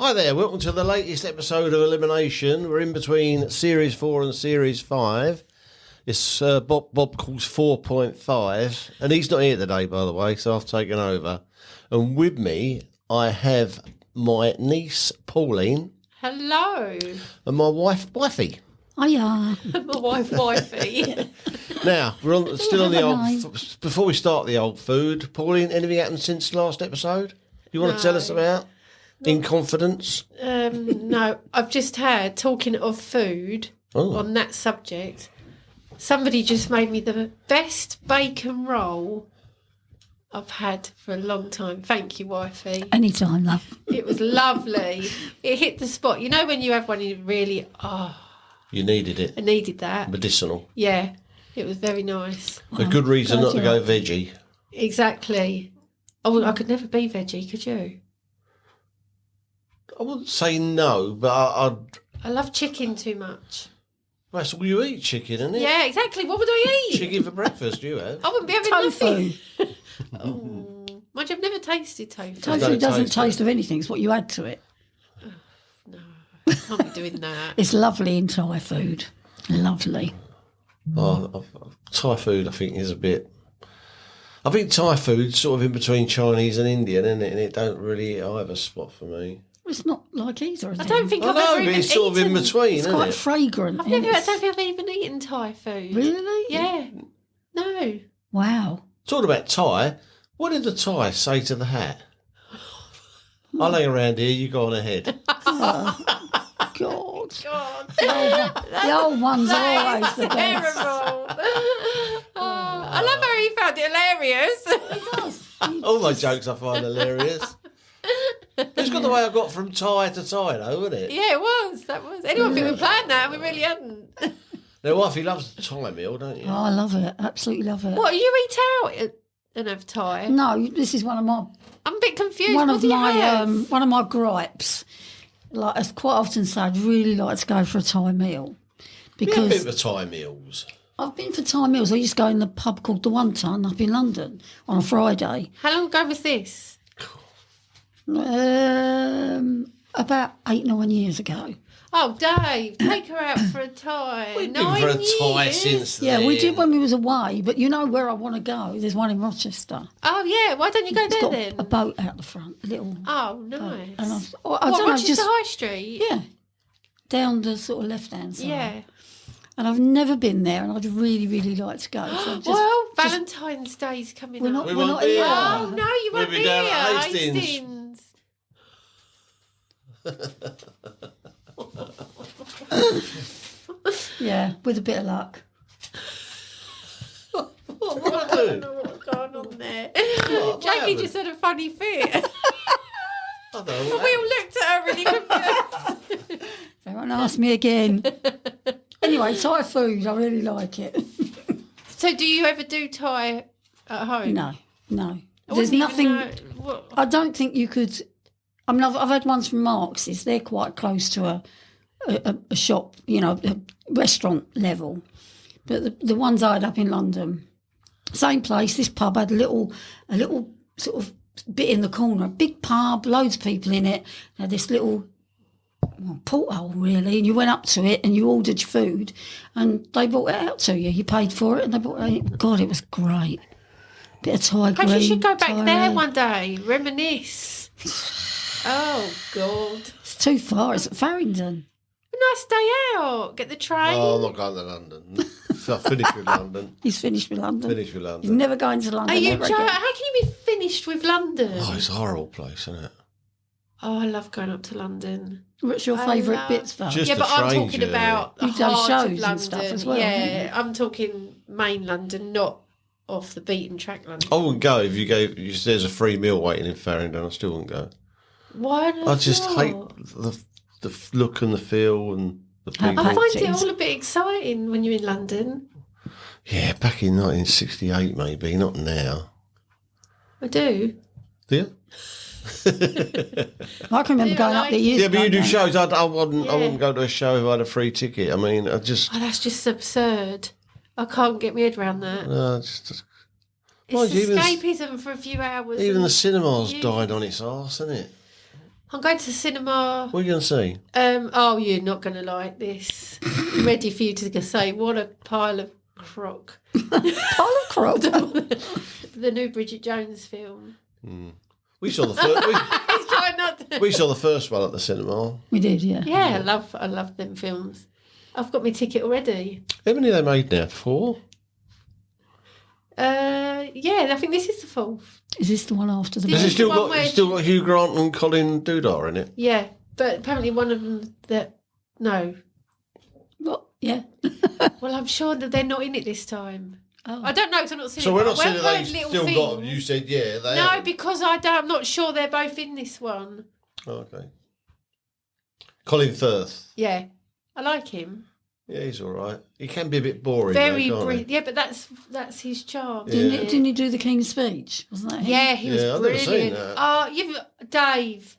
Hi there, welcome to the latest episode of Elimination. We're in between Series 4 and Series 5. It's Bob calls 4.5, and he's not here today, by the way, so I've taken over. And with me, I have my niece, Pauline. Hello. And my wife, Wifey. Hiya. My wife, Wifey. Now, we're still on the old... nice. Before we start the old food, Pauline, anything happened since last episode? You want to tell us about? In confidence? No, I've just had, talking of food, on that subject, somebody just made me the best bacon roll I've had for a long time. Thank you, Wifey. Anytime, love. It was lovely. It hit the spot. You know when you have one, you really, You needed it. I needed that. Medicinal. Yeah, it was very nice. A good reason not to go veggie. Exactly. Oh, I could never be veggie, could you? I wouldn't say no, but I love chicken too much. that's all you eat, chicken, isn't it? Yeah, exactly. What would I eat? Chicken for breakfast, you have. I wouldn't be having Tofu. nothing. Mind you, I've never tasted tofu. Tofu doesn't taste of anything. It's what you add to it. No, I can't be doing that. It's lovely in Thai food. Lovely. Thai food, I think, is a bit... I think Thai food's sort of in between Chinese and Indian, isn't it? And it don't really either spot for me. It's not like either. I don't think I I've know, ever but even it's sort of in eaten. between, It's isn't quite it? fragrant. I don't think I've even eaten Thai food. Really? Yeah. No. Wow. Talking about Thai, what did the Thai say to the hat? I'll hang around here, you go on ahead. God. God. The old ones are always the best. Terrible. I love how he found it hilarious. All my jokes I find hilarious. It's got the way I got from Thai to Thai, though, isn't it? Yeah, it was. That was. Anyone think we planned that? We really hadn't. Now, Wifey loves the Thai meal, don't you? Oh, I love it. Absolutely love it. What, you eat out and have Thai? No, this is one of my I'm a bit confused. one What of do you my have? one of my gripes. Like I quite often say, I'd really like to go for a Thai meal We have a bit because of Thai meals. I've been for Thai meals. I used to go in the pub called the One Ton up in London on a Friday. How long ago was this? About 8-9 years ago. Oh, Dave, take her out for a Thai. We've been 9 for a years. Thai since Yeah, then. we did when we was away, but you know where I want to go? There's one in Rochester. Oh, yeah. Why don't you go It's there got then? a boat out the front, a little. Oh, nice. And I What, don't know, Rochester just High Street? yeah, down the sort of left-hand side. Yeah. And I've never been there, and I'd really, really like to go. So I'm just, Well, Valentine's Day's coming we're up. not, We we're won't not be here. here. Oh, no, you We'll won't be be down here. at Hastings. Yeah, with a bit of luck. What would I I don't do? know what's going on there. What Jackie happened? just had a funny fit. I don't know. We all looked at her really confused. Don't ask me again. Anyway, Thai food, I really like it. So do you ever do Thai at home? No. I There's wouldn't even nothing. know what- I don't think you could. I mean, I've had ones from Marx's. They're quite close to a shop, you know, a restaurant level. But the ones I had up in London, same place. This pub had a little sort of bit in the corner, a big pub, loads of people in it. Had this little porthole really, and you went up to it and you ordered your food, and they brought it out to you. You paid for it, and they brought it out. God, it was great. Bit of Thai green. Perhaps you should go back Thai there red. one day, reminisce. Oh, God. It's too far. It's at Farringdon. A nice day out. Get the train. Oh, I'm not going to London. I finished with London. He's finished with London. Finished with He's London. never going to London Are you ever How again. can you be finished with London? Oh, it's a horrible place, isn't it? Oh, I love going up to London. What's your I favourite love- bits, though? Just Yeah, the but I'm train talking journey. about the You've done heart shows of and London. stuff as well, Yeah, haven't you? I'm talking main London, not off the beaten track London. I wouldn't go if there's a free meal waiting in Farringdon. I still wouldn't go. Why not? I just hate the look and the feel and the How people. I find it Tactics. all a bit exciting when you're in London. Yeah, back in 1968, maybe, not now. I do. Do you? I can remember Yeah, going I up like there years Yeah, but you ago do now. shows. I wouldn't. I Yeah. wouldn't go to a show if I had a free ticket. I mean, I just. Oh, that's just absurd. I can't get my head around that. Just It's mind you, even- escapism for a few hours. even and the cinema's you- died on its arse, hasn't it? I'm going to the cinema. What are you going to see? Oh, you're not going to like this. I'm ready for you to say, what a pile of crock. Pile of crock. The new Bridget Jones film. We saw the first. He's trying not to. We saw the first one at the cinema. We did, yeah. Yeah, I love them films. I've got my ticket already. How many are they made now? 4? Yeah, I think this is the 4th. Is this the one after the... This Has it is the one where still got Hugh Grant and Colin Dudar in it? Yeah, but apparently one of them no. What? Yeah. Well, I'm sure that they're not in it this time. Oh. I don't know because I'm not seeing So it. we're but not saying I've that heard they little still things. got them. You said, yeah, they No, haven't. because I'm not sure they're both in this one. Oh, okay. Colin Firth. Yeah, I like him. Yeah, he's all right. He can be a bit boring. Very though, can't he? brief. Yeah, but that's his charm. Didn't he do the King's Speech? Wasn't that him? Yeah, he was Yeah, I've never seen brilliant. that. Oh, Dave,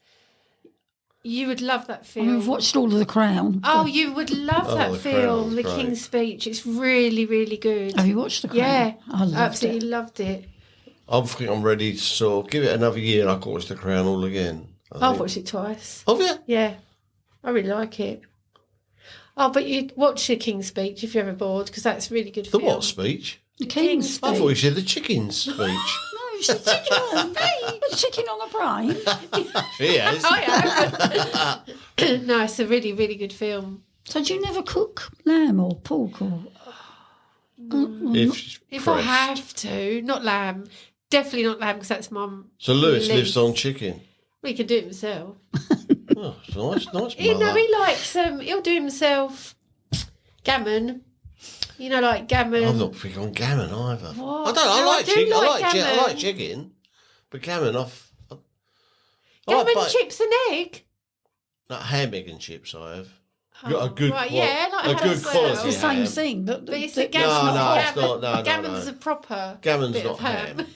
you would love that I film. mean, we've watched all of The Crown. Oh, you would love Oh, that The film, Crown's The great. King's Speech. It's really, really good. Have you watched The Crown? Yeah, I loved absolutely it. loved it. I think I'm ready to sort of give it another year and I can watch The Crown all again. I've watched it twice. Have you? Yeah, I really like it. Oh, but you watch The King's Speech if you're ever bored, because that's a really good The film. what speech? The King's Speech. I thought you said the chicken speech. No, it's the chicken. The chicken on a brain. She has. Oh, yeah. No, it's a really, really good film. So do you never cook lamb or pork or... If I have to, not lamb. Definitely not lamb, because that's mum. So Lewis lives on chicken. Well, he can do it himself. Oh, it's nice, He mother. likes he'll do himself gammon. You know, like gammon. I'm not big on gammon either. What? I don't. I No, like do chicken. like I gammon. like chicken, but gammon Gammon, chips and egg. Not ham, egg and chips. I have. Oh, Got a good, right, yeah, like I a had good as well. quality. It's the same ham. thing, but But it's the- a gammon. No, it's gammon. not. No, Gammon's no. a proper. Gammon's bit not of ham. ham.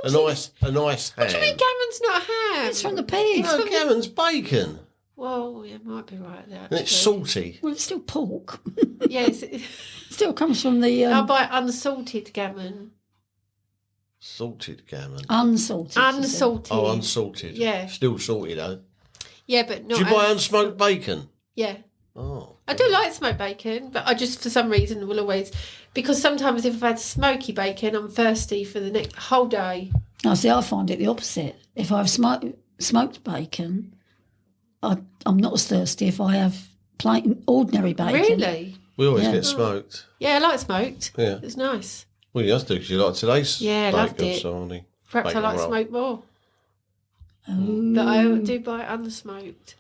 A nice ham. What do you mean gammon's not ham? It's from the pig. No, gammon's bacon, Well, you might be right there. and it's actually. salty. Well, it's still pork. Yes, Still comes from the I'll buy unsalted gammon. Salted gammon. unsalted. she said. Unsalted. Oh, unsalted. Yeah. Still salty though. Yeah, but not. Do you buy as- unsmoked bacon? Yeah. Oh. I do like smoked bacon, but I just, for some reason, will always... Because sometimes if I've had smoky bacon, I'm thirsty for the next whole day. No, see, I find it the opposite. If I've smoked bacon, I'm not as thirsty if I have plain ordinary bacon. Really? We always Yeah. get smoked. Yeah, I like smoked. Yeah. It's nice. Well, you have to because you like today's Yeah, I bacon, loved it. Sonny. Perhaps Bacon I like roll. smoked more. Oh. But I do buy unsmoked.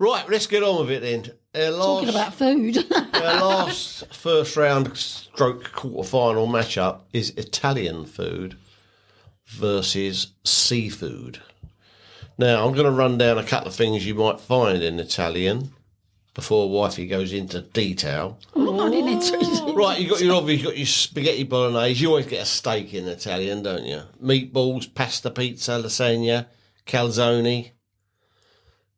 Right, let's get on with it then. Talking about food. Our last first round stroke quarter final matchup is Italian food versus seafood. Now, I'm going to run down a couple of things you might find in Italian before Wifey goes into detail. I'm not in it. Right, you've got your spaghetti bolognese. You always get a steak in Italian, don't you? Meatballs, pasta, pizza, lasagna, calzone.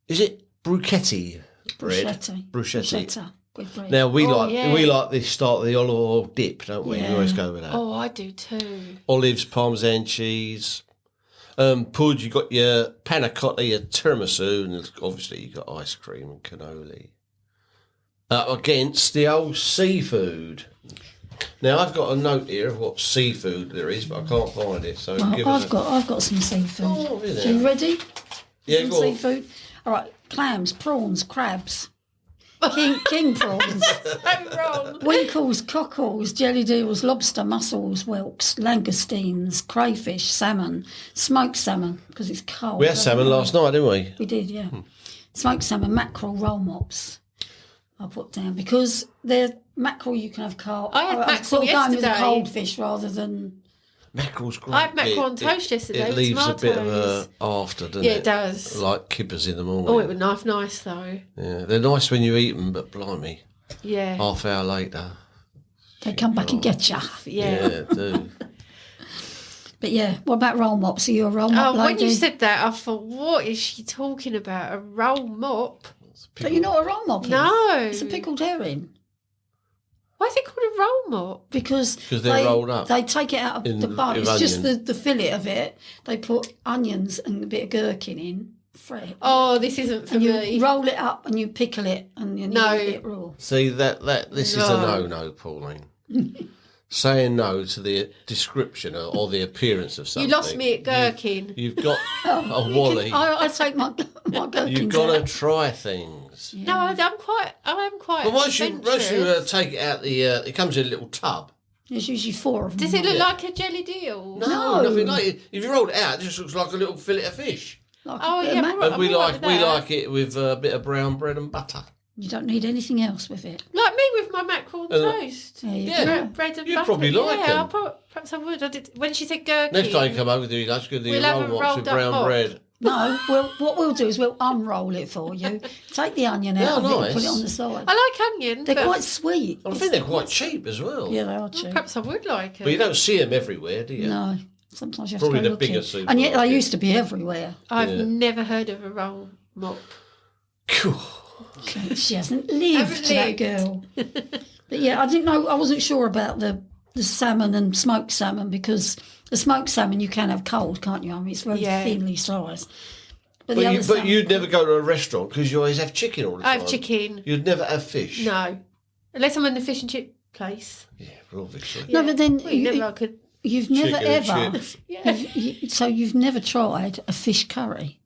Is it bruschetti bread? Bruschetta. With bread. Now we yeah. like this start the olive oil dip, don't we? We Yeah. always go with that. Oh, I do too. Olives, parmesan cheese. Pud, you got your panna cotta, your tiramisu, and obviously you got ice cream and cannoli. Against the old seafood. Now I've got a note here of what seafood there is, but I can't find it. So Well, give us I've got some seafood. Oh, is So there? you ready? Yeah, Some go on. seafood. All right, clams, prawns, crabs, king prawns, So wrong. winkles, cockles, jellied eels, lobster, mussels, whelks, langoustines, crayfish, salmon, smoked salmon because it's cold. We had salmon last night, didn't we? We did, yeah. Smoked salmon, mackerel, roll mops. I'll put down because they're mackerel. You can have cold. I had mackerel sort of going with the yesterday. cold fish rather than. Mackerel's great. I had mackerel on toast yesterday It with leaves a bit of tomatoes. a after, doesn't Yeah, it? it does. Like kippers in the morning. Oh, it was nice though. Yeah, they're nice when you eat them, but blimey, Yeah. half hour later. They come back and get you. Yeah. Yeah, do. But yeah, what about roll mops? Are you a roll Oh, mop when lady? you said that, I thought, what is she talking about? A roll mop? But you're not a roll mop. No. It's a pickled herring. Why is it called a roll mop? Because they're rolled up. They take it out of In- the bone. with It's just onion. the fillet of it. They put onions and a bit of gherkin in. fret. Oh, this isn't for And you me. roll it up and you pickle it and you No. eat it raw. See, this is a no, Pauline. Saying no to the description or the appearance of something. You lost me at gherkin. You've got a Wally. I take my gherkins You've got to out. try things. No, I am quite. But once you adventurous. take it out it comes in a little tub. There's usually 4 of them. Does it look like a jelly deal? No, nothing like it. If you roll it out, it just looks like a little fillet of fish. Like Oh, a bit yeah, of right. mac- And we all right with that. like it with a bit of brown bread and butter. You don't need anything else with it. Like me with my mackerel and toast. There you Yeah. go. Bread and You'd butter. probably like yeah, them. perhaps I would. I did. When she said gherkin. Next time you come over with your lunch, good We'll have a roll mops with rolled up brown mop. bread. No, what we'll do is we'll unroll it for you. Take the onion out of it and put it nice. on the side. I like onion. They're but quite sweet. I think they're quite cheap as well. Yeah, they are cheap. Perhaps I would like it. But you don't see them everywhere, do you? No, sometimes you have Probably to go the bigger looking. And yet they supermarket. used to be everywhere. I've Yeah. never heard of a roll mop. Cool. She hasn't lived, that lived. girl. But yeah, I didn't know. I wasn't sure about the salmon and smoked salmon, because the smoked salmon you can have cold, can't you? I mean, it's very Yeah. thinly sliced. But But you'd never go to a restaurant because you always have chicken all the I time. have chicken. You'd never have fish. No. Unless I'm in the fish and chip place. Yeah, well, obviously. No, but then Well, never I could. you've never Chicken and ever. chips. Yeah. So you've never tried a fish curry.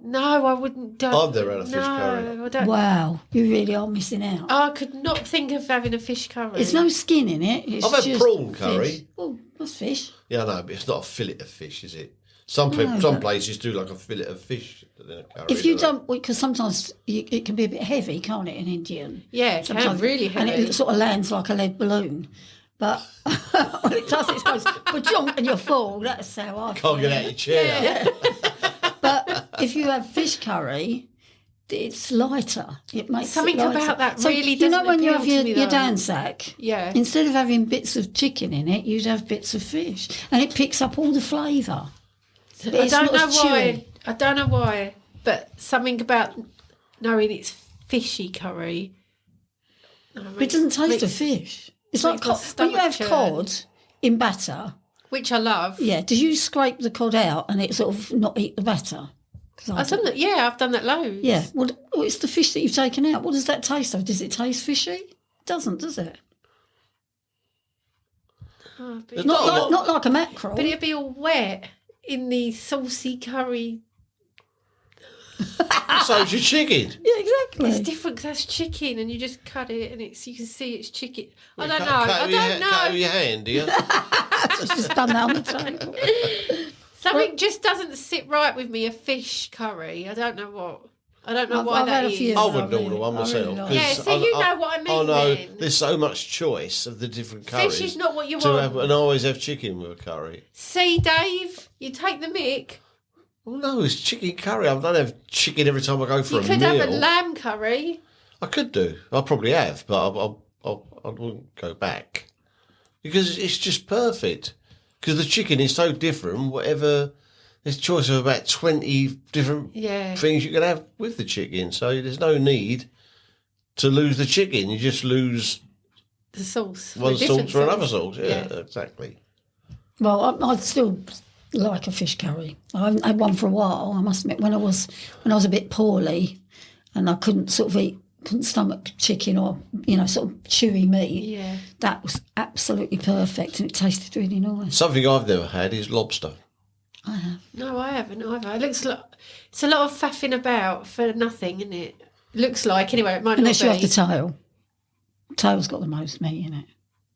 No, I wouldn't. I've never had a fish curry. No, I don't. Wow, you really are missing out. I could not think of having a fish curry. There's no skin in it. It's I've had just prawn fish. curry. Oh, that's fish. Yeah, I know, but it's not a fillet of fish, is it? Some places do like a fillet of fish in a curry. If you don't don't, because sometimes it can be a bit heavy, can't it, in Indian? Yeah, it can Sometimes- really And heavy. it sort of lands like a lead balloon. But when it does, it goes ba-junk and you're full. That's how I feel. can't get out of your chair. But if you have fish curry, it's lighter. It makes Something it lighter. about that So, really you know doesn't when you appeal have to your, me, your though. Dan sack, Yeah. instead of having bits of chicken in it, you'd have bits of fish, and it picks up all the flavour. But I it's don't not know as why. chewy. I don't know why, but something about knowing it's fishy curry. But it doesn't taste of fish. It's like makes my when you have stomach cod in batter. Which I love. Yeah, do you scrape the cod out and it sort of not eat the batter? 'Cause I I've done that. Yeah, I've done that loads. Yeah, well, it's the fish that you've taken out. What does that taste of? Does it taste fishy? It doesn't, does it? Oh, but, It's Not like a mackerel. but it'd be all wet in the saucy curry. So's your chicken. Yeah, exactly. It's different because that's chicken, and you just cut it, and you can see it's chicken. I don't know. Cut I with your don't Cut with know. your hand, do you? I've just done that on the table. Something just doesn't sit right with me. A fish curry. I don't know what. I don't know I've- why I've that had a is. few. I wouldn't I order one really myself. like 'cause Yeah, so you know what I mean I know then. there's so much choice of the different curries. Fish is not what you to want. have, and I always have chicken with a curry. See, Dave, you take the mick. Well, no, it's chicken curry. I don't have chicken every time I go for You a could meal. have a lamb curry. I could do. I probably have, but I wouldn't go back because it's just perfect. Because the chicken is so different. Whatever, there's a choice of about 20 different Yeah. things you can have with the chicken. So there's no need to lose the chicken. You just lose The sauce. one a different sauce for another sauce. Yeah, Yeah. exactly. Well, I'd still like a fish curry. I haven't had one for a while. I must admit, when I was a bit poorly, and I couldn't stomach chicken or sort of chewy meat. Yeah. That was absolutely perfect, and it tasted really nice. Something I've never had is lobster. I have. No, I haven't either. It looks like it's a lot of faffing about for nothing, isn't it? Looks like anyway. It might Unless not you be. have the tail. Tail's got the most meat in it.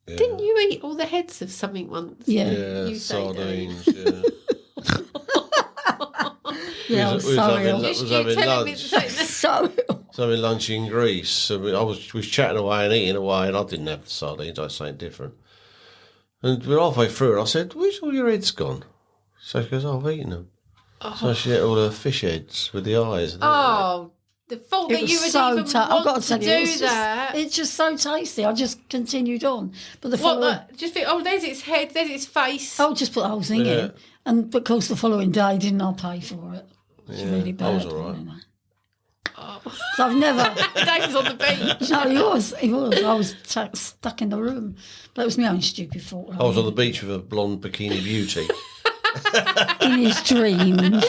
Yeah. Didn't you eat all the heads of something once? Yeah. Yeah, You say, sardines. Yeah. Yeah, We I'm was sorry. having- I was was having telling me lunch. so Having lunch in Greece. I mean, we was chatting away and eating away, and I didn't have the sardines. I was something different. And we're halfway through, and I said, "Where's all your heads gone?" So she goes, "I've eaten them." So she ate all the fish heads with the eyes. Oh, the fault it that you was would so even I've want got to to tell do you, it's that. Just, it's just so tasty. I just continued on, but the What? following, Like, just think, there's its head, there's its face. I'll just put the whole thing Yeah. in, and of course the following day didn't I pay for it? It's Yeah, really I bad. was all right. You know. So I've never. Dave was on the beach. No, he was. I was stuck in the room, but it was my own stupid fault. I was on the beach with a blonde bikini beauty. in his dreams.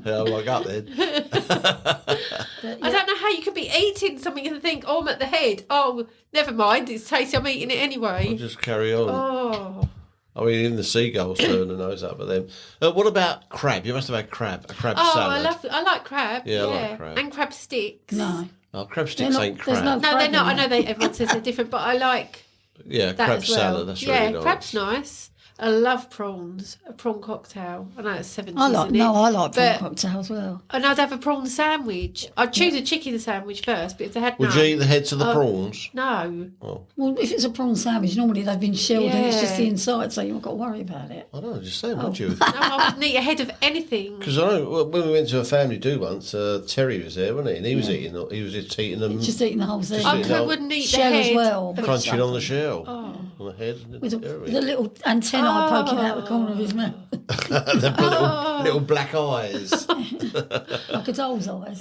Oh, I got then. I don't know how you could be eating something and think, oh, I'm at the head. Oh, never mind. It's tasty. I'm eating it anyway. I'll just carry on. Oh. I mean, even the seagulls turn their nose up at them. What about crab? You must have had crab. A crab Oh, salad. I like crab. Yeah, I like crab. And crab sticks. No. Oh, crab sticks ain't crab. No No, they're crab not. I in know there. everyone says they're different, but I like Yeah, that crab as well. salad. That's really nice. crab's nice. I love prawns. A prawn cocktail. I know it's 70s, I like isn't it? I like prawn But- cocktail as well. And I'd have a prawn sandwich. I'd choose a chicken sandwich first, but if they had Would none, you eat the heads of the prawns? no. Well, if it's a prawn sandwich, normally they've been shelled and it's just Yeah. the inside, so you've not got to worry about it. I don't know, just saying, would you? No, I wouldn't eat a head of anything. Because I know when we went to a family do once, Terry was there, wasn't he? And he was just eating them, Just eating the whole thing. Just eating I the- wouldn't eat the Shell as head. well. crunching on the shell, on the head. With a everything. little antennae poking out the corner of his mouth, The little black eyes. like a doll's eyes.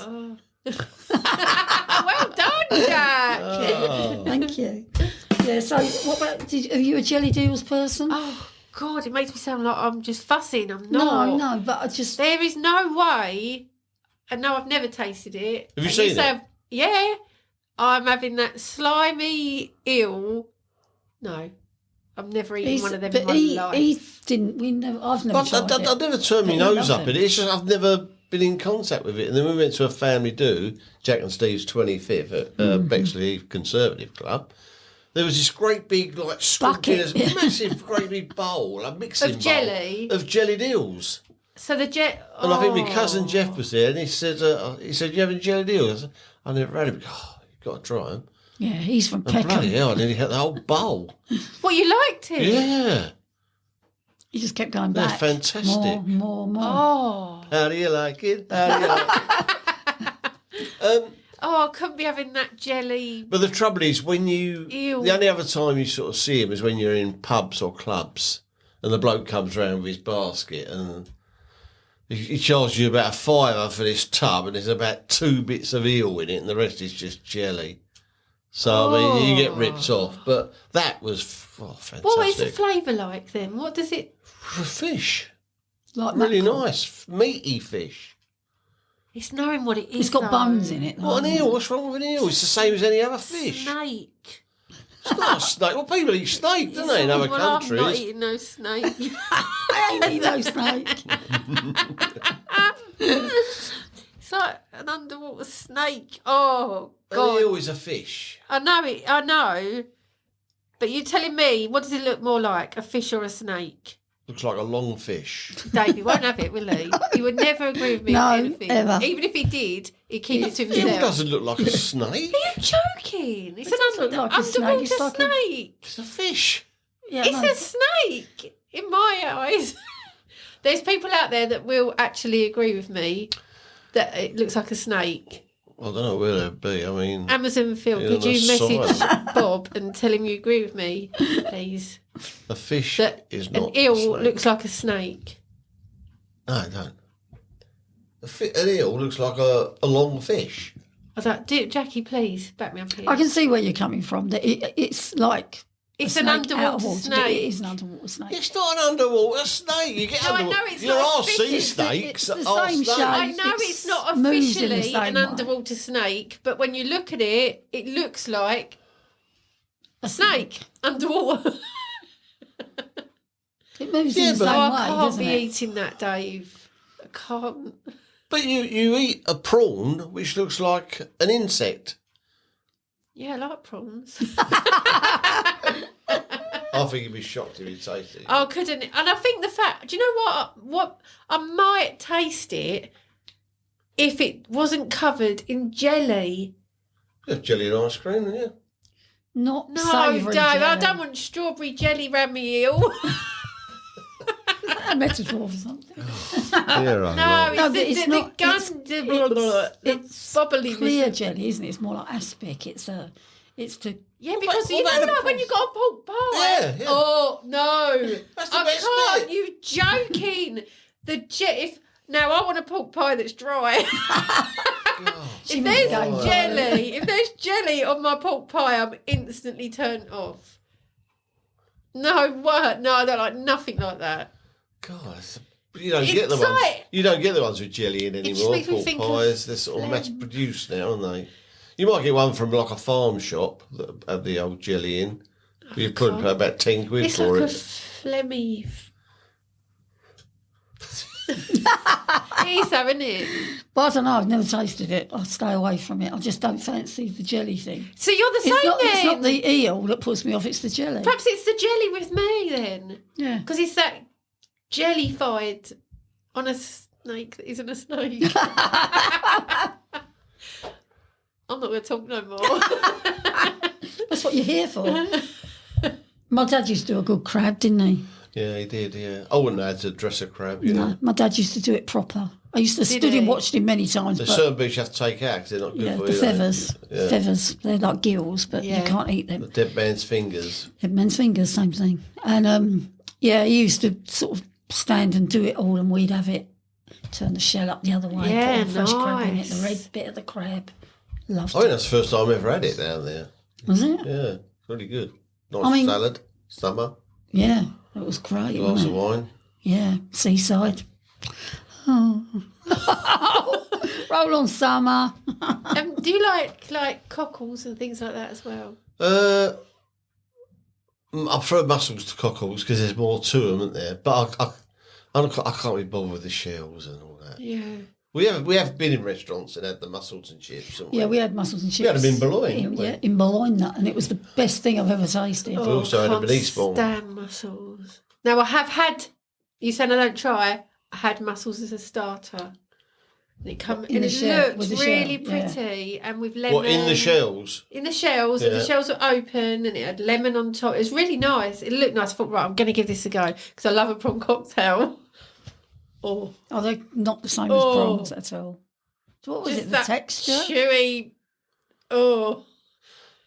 Well done, Jack. Thank you. Yeah, so what about, are you a jelly deals person? Oh, God, it makes me sound like I'm just fussing. I'm no, not. no, but I just, There is no way, and no, I've never tasted it. Have you And seen say it? Yeah. I'm having that slimy eel. No, I'm never eating one of them in my life. he didn't, I've never tried it. I've never turned my But he nose loves up it. at it. It's just I've never been in contact with it. And then we went to a family do, Jack and Steve's 25th at Bexley Conservative Club. There was this great big, like, scooping, Bucket. this massive, great big bowl, a mixing Of jelly? bowl of jellied eels. So the jet. And I think my cousin Jeff was there, and he said, "You having jellied eels?" I said, "I never had them." Oh, you've got to try them. Yeah, he's from And bloody Peckham. hell, I nearly had the whole bowl. What, you liked it? Yeah. He just kept going They're back. fantastic. More. Oh. How do you like it? How do you like it? Oh, I couldn't be having that jelly. But the trouble is, when you... Ew. The only other time you sort of see him is when you're in pubs or clubs and the bloke comes round with his basket and he charges you about £5 for this tub and there's about 2 bits of eel in it and the rest is just jelly. So, I mean, you get ripped off. But that was fantastic. What is the flavour like then? What does it... Fish. Like Really mackerel. nice. Meaty fish. It's knowing what it is. It's got though. bones in it. What, an eel? What's wrong with an eel? It's the same as any other fish. Snake. It's not a snake. Well, people eat snake, don't they, in other Well, countries? I'm not eating no snake. I ain't eat no snake. It's like an underwater snake. Oh, An God. eel is a fish. I know it. I know. But you're telling me, what does it look more like, a fish or a snake? Looks like a long fish. David won't have it, will he? He would never agree with me No, on anything. ever. Even if he did, he'd keep it to Eel himself. doesn't look like a snake. Are you joking? It's It does an look like a snake. underwater It's like a- snake. It's a fish. Yeah, It's no. a snake, in my eyes. There's people out there that will actually agree with me that it looks like a snake. I don't know where they'd be. I mean, Amazon Phil, Yeah, could you that's message science. Bob and tell him you agree with me, please? a fish That is an not eel a snake. looks like a snake. No, it don't. An eel looks like a long fish. I was like, Jackie, please back me up here. I can see where you're coming from. That it's like It's a an snake underwater out of water, but snake. It is an underwater snake. It's not an underwater snake. You get No, I underwater. know it's There not are a fish. sea It's snakes. the that are same snakes. shape. I know It's it's not moves in the officially same an way. underwater snake, but when you look at it, it looks like a snake underwater. It moves Yeah, in the but- same Oh, way, I can't doesn't be it? eating that, Dave. I can't. But you eat a prawn which looks like an insect. Yeah, I like prawns. I think you'd be shocked if you tasted it. I couldn't. And I think the fact, do you know what? What I might taste it if it wasn't covered in jelly. Just jelly and ice cream, yeah. Not No, savoury Dave, I jelly. don't want strawberry jelly round me eel. A metaphor for something. Yeah, right. No, No, it's but it's the not- it's bubbly. Clear jelly, isn't it? It's more like aspic. It's to Yeah, because what you know, about like the when you got a pork pie. Yeah, yeah. Oh no, That's the I best can't. bit. You joking? If now I want a pork pie that's dry. If there's going jelly, if there's jelly on my pork pie, I'm instantly turned off. No, what? No, I don't like nothing like that. God, you don't get the ones. You don't get the ones with jelly in anymore. makes me Pork think pies, of they're sort of mass produced now, aren't they? You might get one from like a farm shop that have the old jelly in. You put about 10 quid It's for like it. a phlegmy. It is though, isn't it? But I don't know, I've never tasted it. I stay away from it. I just don't fancy the jelly thing. So you're the same then. It's not the eel that puts me off, it's the jelly. Perhaps it's the jelly with me then. Yeah. Because it's that jellified on a snake that isn't a snake. I'm not going to talk no more. That's what you're here for. My dad used to do a good crab, didn't he? Yeah, he did, yeah. I wouldn't have had to dress a crab, you know. No, my dad used to do it proper. I used to stood and watched him many times. There's but certain bits you have to take out because they're not good yeah, for the you. feathers. Feathers, they're like gills, but you can't eat them. The dead man's fingers. Dead man's fingers, same thing. And he used to sort of stand and do it all, and we'd have it, turn the shell up the other way, Yeah, put the fresh crab in it, nice. the red bit of the crab. Loved I think it. that's the first time I ever had it down there. Was it? Yeah, really good. Nice salad, summer, Yeah, it was great. glass wasn't of it? wine. Yeah, seaside. Oh. Roll on summer. Do you like cockles and things like that as well? I prefer mussels to cockles because there's more to them, isn't there? But I can't be bothered with the shells and all that. Yeah. We have been in restaurants and had the mussels and chips. Haven't we? Yeah, we had mussels and chips. We had them in Boulogne, didn't we? Yeah, in Boulogne, and it was the best thing I've ever tasted. We also had them in Eastbourne. Stand mussels. Now I have had. You said I don't try. I had mussels as a starter. And it In the looked shell, with the really shell, yeah. pretty, and with lemon. What, in the shells? In the shells, and the shells were open, and it had lemon on top. It was really nice. It looked nice. I thought, right, I'm going to give this a go because I love a prawn cocktail. Oh, they're not the same as prawns at all. So what was Just it? The that texture? chewy. Oh,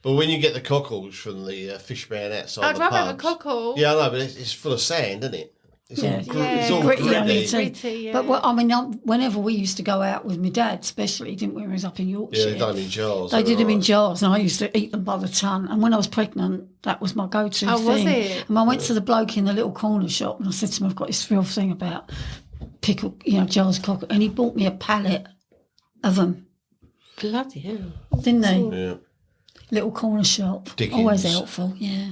But when you get the cockles from the fish man outside I'd the rather have a pubs, cockle. yeah, I know, but it's full of sand, isn't it? It's Yeah. it's all Gritty, gritty. Gritty, yeah. But whenever we used to go out with my dad, especially, didn't we? When he was up in Yorkshire. Yeah, they're done in jars. They did them in right. jars, and I used to eat them by the ton. And when I was pregnant, that was my go-to Oh, thing. was it? And I went to the bloke in the little corner shop, and I said to him, "I've got this real thing about pickle, jars of cockle," and he bought me a pallet of them. Bloody hell. Didn't they? Yeah. Little corner shop, Dickens. always helpful. Yeah,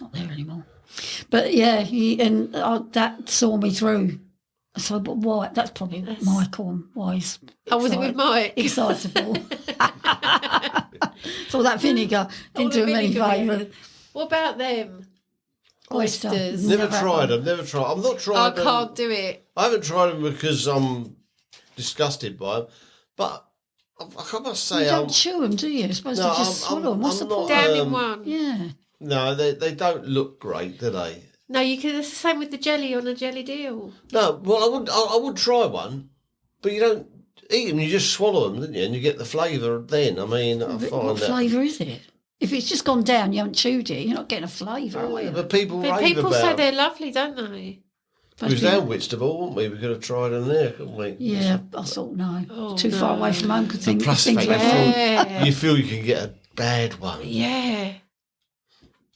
not there anymore. But yeah, that saw me through. So, but why? That's probably Michael and why he's. Oh, was it with Mike? Excitable. So that vinegar didn't do him any favour. What about them? Oyster. Oysters. Never Never tried had them. Never tried. I'm not I trying them. can't do it. I haven't tried them because I'm disgusted by them. But I must say, You don't chew them, do you? You're supposed to just swallow them. What's the I'm not, point? Down in one. Yeah. No, they don't look great, do they? No, you can. It's the same with the jelly on a jelly deal. No, well, I would try one, but you don't eat them. You just swallow them, don't you? And you get the flavour then. I mean, I find What that. flavour is it? If it's just gone down, you haven't chewed it, you're not getting a flavour, are Yeah, you? but people But rave people about say them. they're lovely, don't they? We was down Whitstable, weren't we? We could have tried them there, couldn't we? Yeah, I thought no. Oh, Too far away from home could think plus things they went feel- wrong. Yeah. You feel you can get a bad one. Yeah.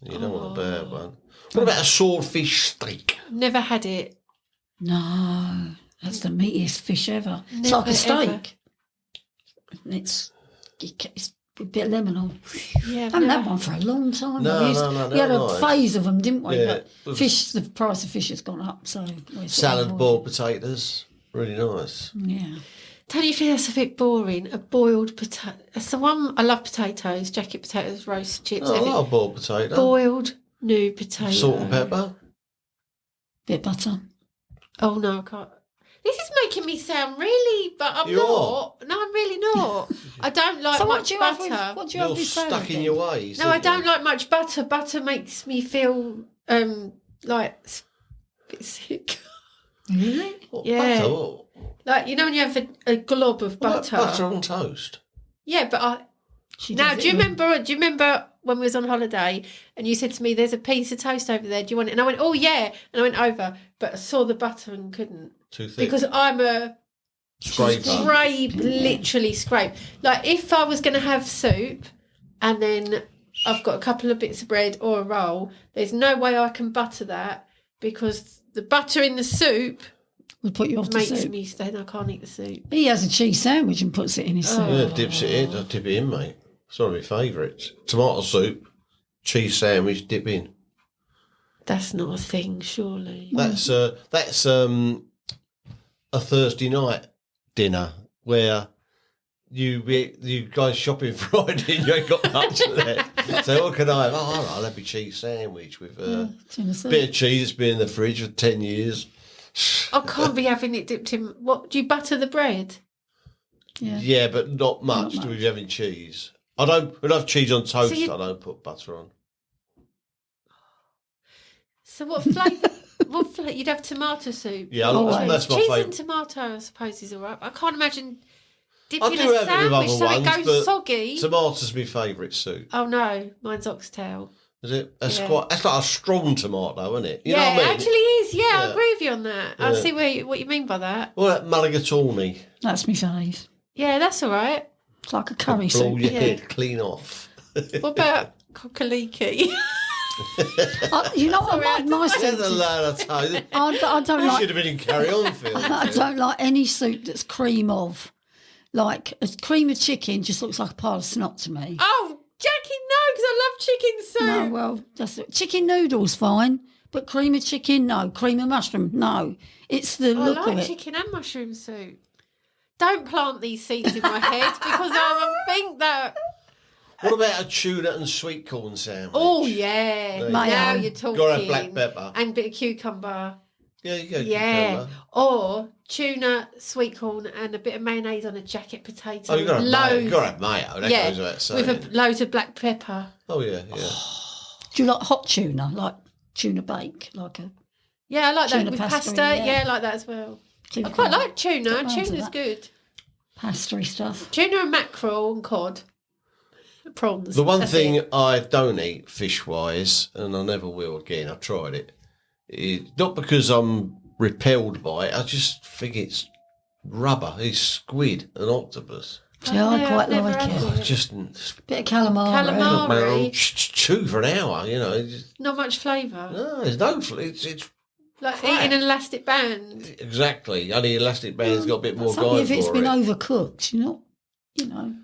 You don't want a bad one. What about a swordfish steak? Never had it. No, that's the meatiest fish ever. It's Never, like a steak. ever. And it's a bit of lemon on. Yeah. I haven't had one for a long time. No, we had they're a nice. phase of them, didn't we? Yeah. But the price of fish has gone up. So we're sort Salad, of boiled potatoes, really nice. Yeah. Don't you think that's a bit boring? A boiled potato. That's the one. I love potatoes, jacket potatoes, roast chips. Oh, I everything. like a boiled potato. Boiled new potato. Salt and pepper. Bit of butter. Oh no, I can't. This is making me sound really, but I'm You not. No, I'm really not. I don't like So what much do you have butter. with, what do you have You're with salad stuck in then? your ways. No, I aren't you? don't like much butter. Butter makes me feel like a bit sick. Really? What, Yeah. butter? What? Like you know when you have a glob of What about butter. butter on toast. Yeah, but She now does do you it with- remember? Do you remember when we was on holiday and you said to me, "There's a piece of toast over there. Do you want it?" And I went, "Oh yeah," and I went over, but I saw the butter and couldn't Too thick. because I'm a Scraper. literally scrape. Like if I was going to have soup and then I've got a couple of bits of bread or a roll, there's no way I can butter that because the butter in the soup Would put you off the makes soup. me then I can't eat the soup. He has a cheese sandwich and puts it in his soup. Yeah, dips it in. I dip it in, mate. It's one of my favourites. Tomato soup, cheese sandwich, dip in. That's not a thing, surely. That's a Thursday night dinner where you guys shopping Friday and you ain't got much left. So what can I have? Oh, all right, I'll have a cheese sandwich with a bit of cheese that's been in the fridge for 10 years. I can't be having it dipped in. What, do you butter the bread? Yeah, but not much. Do we having cheese? I don't. When I have cheese on toast, I don't put butter on. So what flavour? What flavour? You'd have tomato soup. Yeah, that's my cheese favourite. and tomato, I suppose, is all right. I can't imagine I dipping do a have it with sandwich other so ones, it but goes soggy. tomato's my favourite soup. Oh no, mine's oxtail. Is it? That's Yeah. quite. That's like a strong tomato, isn't it? You know Yeah, what I mean? it actually is. Yeah, I Yeah. agree with you on that. I Yeah. see what you mean by that. Well, that mulligatawny. That's my fave. Yeah, that's all right. It's like a curry Blow soup. your Yeah. head clean off. What about cockaliki? You know what? My Get soup the is- lad of toast. I don't You like. should have been in Carry On film. I don't like any soup that's cream of. Like a cream of chicken just looks like a pile of snot to me. Oh, Jackie, no, because I love chicken soup. No, well, that's it. Chicken noodles fine, but cream of chicken, no. Cream of mushroom, no. It's the I look of like it. chicken and mushroom soup. Don't plant these seeds in my head because I think that. What about a tuna and sweet corn sandwich? Oh yeah, There you now go. you're talking. Gotta have black pepper. and a bit of cucumber. Yeah, you go. Yeah, cucumber. or tuna, sweet corn, and a bit of mayonnaise on a jacket potato. Oh, you got to have mayo. loads. You got to have mayo. That Yeah, goes without saying. with loads of black pepper. Oh yeah, yeah. Do you like hot tuna, like tuna bake, like a Yeah, I like that Tuna with pasta, pasta. yeah. Yeah, I like that as well. tuna I quite like tuna. Don't mind Tuna's that. good. pastry stuff? Tuna and mackerel and cod. Prawns. The one That's thing it. I don't eat fish-wise, and I never will again, I've tried it, not because I'm repelled by it, I just think it's rubber. It's squid and octopus. Yeah, I Yeah, quite I've never like had it. it. Just Bit of calamari. Calamari. chew for an hour, you know. Not much flavour. No, there's no. It's Like crap. eating an elastic band. exactly. Only elastic band's got a bit more That's only going if it's for been it. overcooked, you know. You know.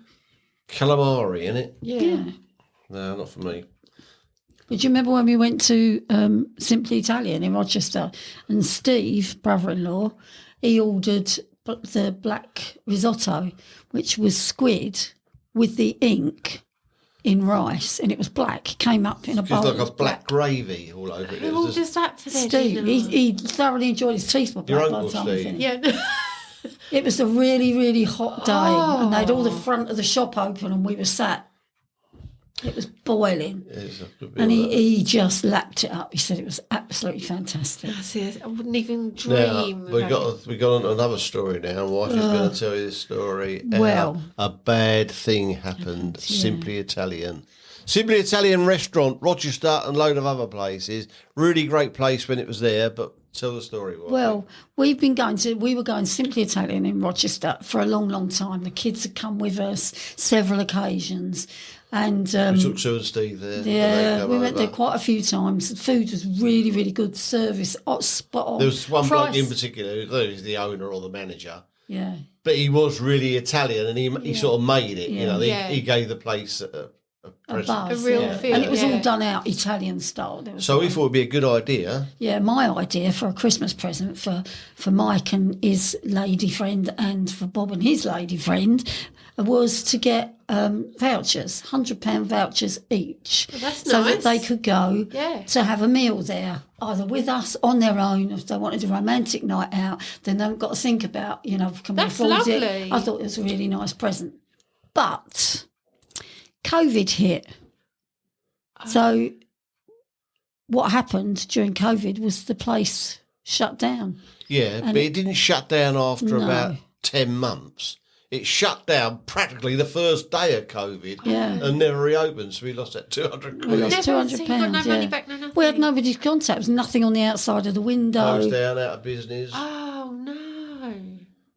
Calamari, innit? Yeah. No, not for me. But do you remember when we went to Simply Italian in Rochester, and Steve, brother-in-law, he ordered the black risotto, which was squid with the ink in rice, and it was black. It came up in a bowl. It's like It was a black gravy all over it. Who It was orders that for their Steve, dinner? he thoroughly enjoyed his teeth were Your black by uncle the time he Steve? finished. Yeah. It was a really, really hot day, and they'd all the Oh. front of the shop open, and we were sat. It was boiling, it's a good bit and of that. he just lapped it up. He said it was absolutely fantastic. That's it. I wouldn't even Now, dream. we of got on to another story now. Wifey's going to tell you this story. Well. A bad thing happened. Simply Italian. Simply Italian restaurant, Rochester and a load of other places. Really great place when it was there, but tell the story. Wifey. Well, we were going Simply Italian in Rochester for a long, long time. The kids had come with us several occasions, and we took Sue and Steve there. yeah, we went there quite a few times. The food was really, really good. Service, spot on. There was one Price, bloke in particular, who was the owner or the manager, yeah. but he was really Italian, and he sort of made it. You know, Yeah. he gave the place a A present. buzz, A real yeah. feel, and it was yeah. all done out Italian style. There was So we thought it'd be a good idea. yeah, my idea for a Christmas present for Mike and his lady friend, and for Bob and his lady friend, was to get vouchers, £100 vouchers each, that's so nice. that they could go Yeah. to have a meal there, either with us on their own. If they wanted a romantic night out, then they haven't got to think about, can we That's afford lovely. it? I thought it was a really nice present, but COVID hit. So what happened during COVID was the place shut down. Yeah, but it didn't shut down after No. about 10 months. It shut down practically the first day of COVID Yeah. and never reopened, so we lost that 200 We quid. lost Never, £200. so you got no money back, no nothing. We had nobody's contact. There was nothing on the outside of the window. Closed down, out of business. Oh no!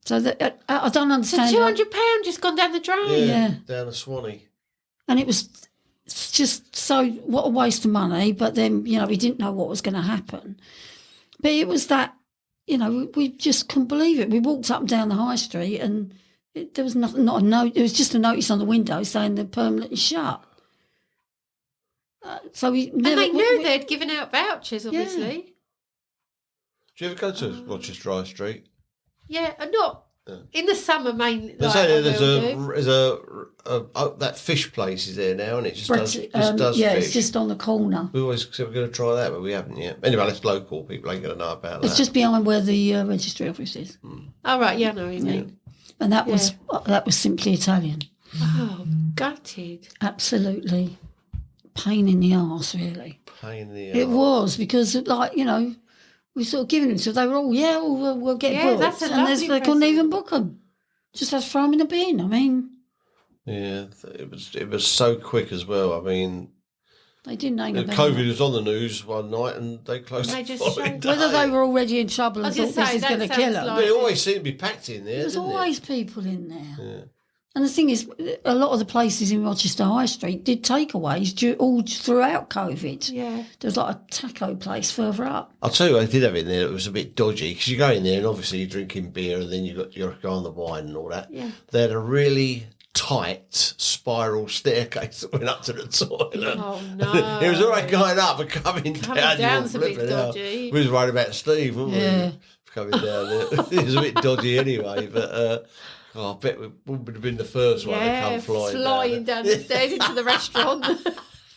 So I don't So understand. £200 just gone down the drain. yeah. Down the Swanee. And it was just so, what a waste of money. But then, we didn't know what was going to happen. But it was that, we just couldn't believe it. We walked up and down the high street and there was nothing, not a note. It was just a notice on the window saying they're permanently shut. So we never, and they knew they'd given out vouchers, obviously. Yeah. Do you ever go to Rochester High Street? Yeah, and not in the summer mainly. There's that fish place is there now, and it just does yeah, fish. it's just on the corner. We always said we're going to try that, but we haven't yet. Anyway, that's local. People ain't going to know about that. It's just behind where the registry office is. Oh right, yeah, I know what you mean. And that was Simply Italian. Oh, gutted. Absolutely. Pain in the arse, really. Pain in the arse. It was, because, we sort of given them, so they were all, we'll get booked. That's a and lovely they couldn't even book them. Just had to throw them in a bin. I mean... Yeah, it was so quick as well. I mean... They didn't hang about. COVID was on the news one night and they closed the following day. Whether they were already in trouble and thought this is going to kill them. They always seem to be packed in there. There's always people in there. Yeah. And the thing is, a lot of the places in Rochester High Street did takeaways all throughout COVID. Yeah. There was like a taco place further up. I'll tell you, I did have it in there. It was a bit dodgy because you go in there and obviously you're drinking beer and then you're on the wine and all that. Yeah. They had a really tight spiral staircase that went up to the toilet. Oh no! It was all right going up, but coming down. Down's a bit dodgy. We was worried about Steve, weren't we? Coming down there. It was a bit dodgy anyway, but. I bet we would have been the first one to come flying down the stairs into the restaurant.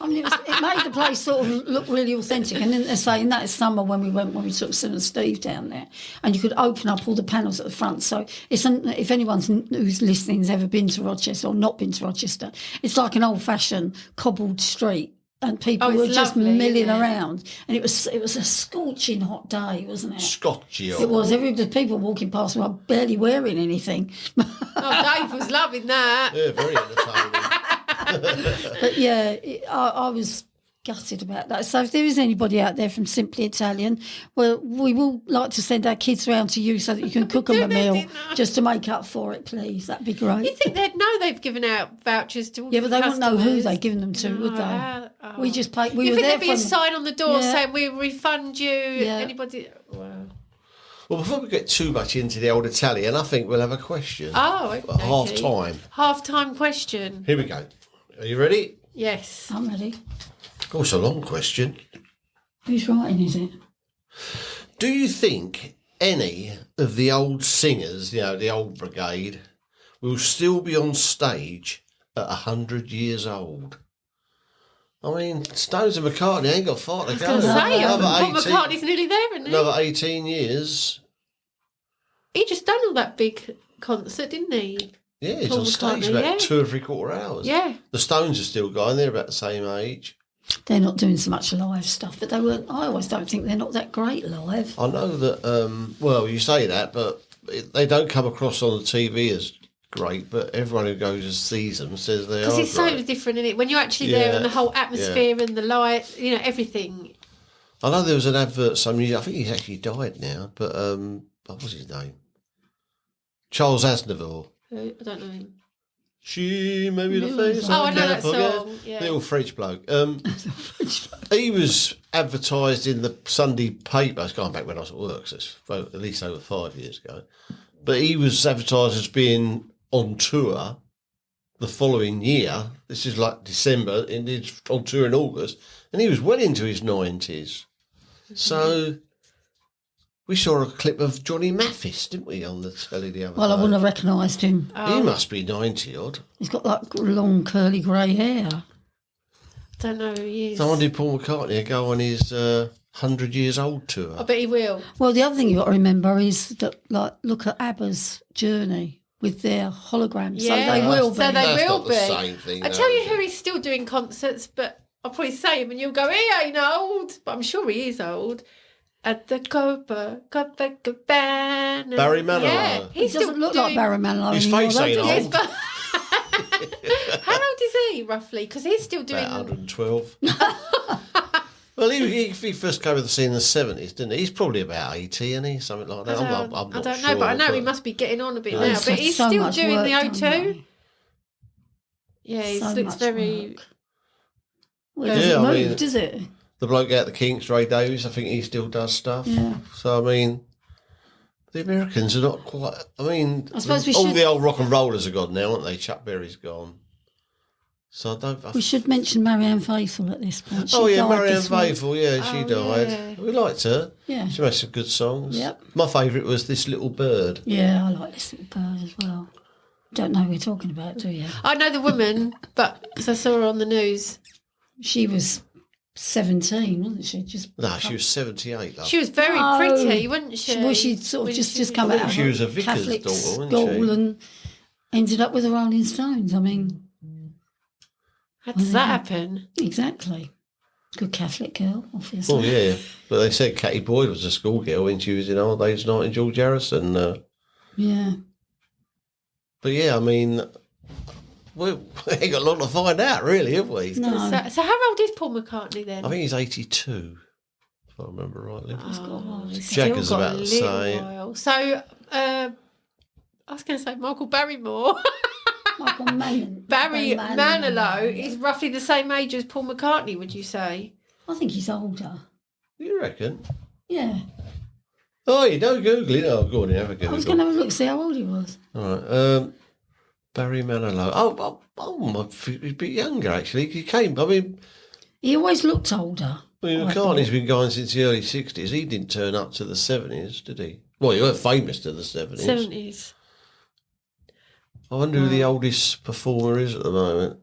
I mean, it made the place sort of look really authentic. And then they're saying that summer when we took Sim and Steve down there, and you could open up all the panels at the front. So if anyone who's listening has ever been to Rochester or not been to Rochester, it's like an old-fashioned cobbled street. And people were just milling around, and it was a scorching hot day, wasn't it? Scotchy. It was. The people walking past were barely wearing anything. Oh, Dave was loving that. Yeah, very entertaining. But yeah, I was gutted about that. So if there is anybody out there from Simply Italian, well, we will like to send our kids round to you so that you can cook them a meal just to make up for it, please. That'd be great. You think they'd know they've given out vouchers to all but they wouldn't know who customers? they've given them to, would they? We just paid. You think there'd be a sign on the door saying we refund you? Anybody? Wow. Well, before we get too much into the old Italian, I think we'll have a question. Oh, okay. At half time. Half-time question. Here we go. Are you ready? Yes. I'm ready. Oh, it's a long question. Who's writing, is it? Do you think any of the old singers, the old brigade, will still be on stage at 100 years old? I mean, Stones and McCartney ain't got far to go. I was going to say, Paul McCartney's nearly there, isn't he? Another 18 years. He just done all that big concert, didn't he? Yeah, he's Paul on stage McCartney, about 2 or 3/4 hours. Yeah. The Stones are still going. They're about the same age. They're not doing so much live stuff, but they were. I always don't think they're not that great live. I know that, well, you say that, but they don't come across on the TV as great, but everyone who goes and sees them says they are Because it's so different, isn't it? When you're actually there and the whole atmosphere and the light, everything. I know there was an advert some years, I think he's actually died now, but what was his name? Charles Aznavour. I don't know him. She may be the face. Oh, I know that song. Yeah. Little French bloke. He was advertised in the Sunday paper. It's gone back when I was at work, so it's at least over 5 years ago. But he was advertised as being on tour the following year. This is like December, and he's on tour in August, and he was well into his 90s. So we saw a clip of Johnny Mathis, didn't we, on the telly the other day? Well, I wouldn't have recognised him. He must be 90 odd. He's got like long curly grey hair. Don't know who he is. So when did Paul McCartney go on his 100 years old tour? I bet he will. Well, the other thing you've got to remember is that, look at ABBA's journey with their holograms. Yeah. So they will be. So they That's will not be. the same thing, I though, tell you is who it? he's still doing concerts, but I'll probably say him and you'll go, he ain't old. But I'm sure he is old. At the Copacabana. Barry Manilow. Yeah, He doesn't look like Barry Manilow His anymore, face though, ain't does he? old. Yes, but how old is he roughly? Because he's still doing. About 112. Well, he first came to the scene in the 70s, didn't he? He's probably about 80, isn't he? Something like that. I'm I not don't know, sure, but I know he must be getting on a bit now. He's But had he's so still much doing work the done, O2. though. Yeah, he So looks much very. work. Well, it doesn't move, does it? The bloke out the Kinks, Ray Davies, I think he still does stuff. Yeah. So, I mean, the Americans are not quite... I mean, I suppose all the old rock and rollers are gone now, aren't they? Chuck Berry's gone. So we should mention Marianne Faithfull at this point. She died Marianne this week. Faithfull, she died. Yeah. We liked her. Yeah. She made some good songs. Yep. My favourite was This Little Bird. Yeah, I like This Little Bird as well. Don't know who we're talking about, do you? I know the woman, but because I saw her on the news. She was 17, wasn't she? No, she was 78. Love. She was very pretty, wasn't she? Well, she'd sort of just come out of she was a vicar's Catholic daughter, wasn't school she? and ended up with the Rolling Stones. I mean, how does that happen? exactly. Good Catholic girl, obviously. Oh, yeah. But they said Katie Boyd was a schoolgirl when she was in Old Days Night in George Harrison. Yeah. But, yeah, I mean, we ain't got a lot to find out, really, have we? No. So how old is Paul McCartney then? I think he's 82, if I remember rightly. He's Jagger's still got about a the little same. while. So, I was going to say Michael Barrymore. Michael Mann. Barry Manilow is roughly the same age as Paul McCartney, would you say? I think he's older. You reckon? Yeah. Oh, you don't Google it. Oh, go on, have a Google. I was going to have a look, see how old he was. All right. Barry Manilow. He's a bit younger, actually. He came, I mean... He always looked older. McCartney's been going since the early 60s. He didn't turn up to the 70s, did he? Well, he weren't famous to the 70s. 70s. I wonder who the oldest performer is at the moment.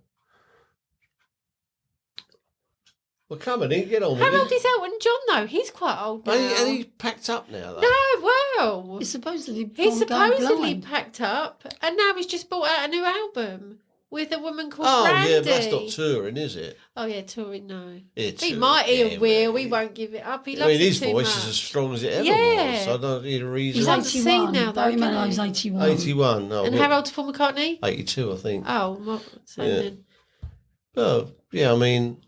Well, come on in, get on with How it. old is Elton John, though? He's quite old now. And he's packed up now, though. No, well. He's supposedly He's going supposedly blind. packed up, and now he's just brought out a new album with a woman called Oh, Brandy. yeah, but that's not touring, is it? Oh, yeah, touring, no. Yeah, He touring, might, he yeah, will, well, he won't give it up. He I loves mean, his it too voice much. is as strong as it ever Yeah. was. So I don't need a reason. He's on the scene 81 now, though, Barry isn't Manilow's he? 81. 81. No, And well, how old's Paul McCartney? 82, I think. Oh, well, same Yeah. then. Oh, yeah, I mean,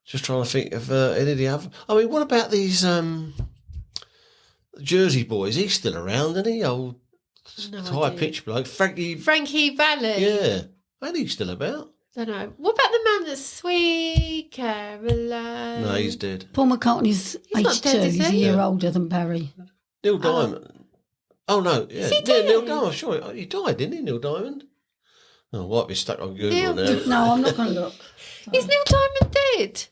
just trying to think of any of the other... I mean, what about these Jersey boys? He's still around, isn't he? Old No high-pitched bloke. Frankie... Frankie Valli. Yeah. Ain't he still about? Don't know. What about the man that's Sweet Caroline? No, he's dead. Paul McCartney's He's not 82. dead, is He's a he? year Yeah. older than Barry. Neil Diamond. Oh, no. Yeah, he yeah, dead? Neil Diamond, sure. He died, didn't he, Neil Diamond? Oh, might be stuck on Google Neil- now. No, I'm not going to look. Is Neil Diamond dead?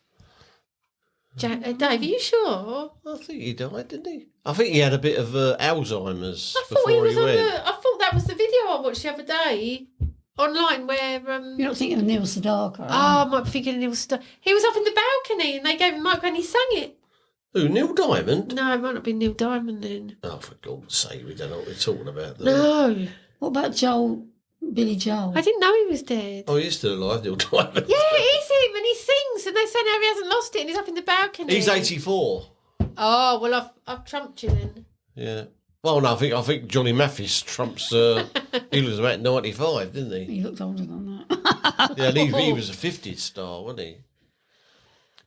Dave, are you sure? I think he died, didn't he? I think he had a bit of Alzheimer's I thought before he was on went. the. I thought that was the video I watched the other day online where. You're not thinking of Neil Sedaka. I might be thinking Neil Star. He was up in the balcony and they gave him a mic and he sang it. Who, Neil Diamond? No, it might not be Neil Diamond then. Oh, for God's sake, we don't know what we're talking about. Do we? No, What about Billy Joel? I didn't know he was dead. Oh, he's still alive, Neil Diamond. Yeah, it is him and he sings and they say now he hasn't lost it and he's up in the balcony. He's 84. Oh, well, I've trumped you then. Yeah. Well, no, I think Johnny Mathis trumps. He was about 95, didn't he? He looked older than that. Yeah, and he was a 50s star, wasn't he?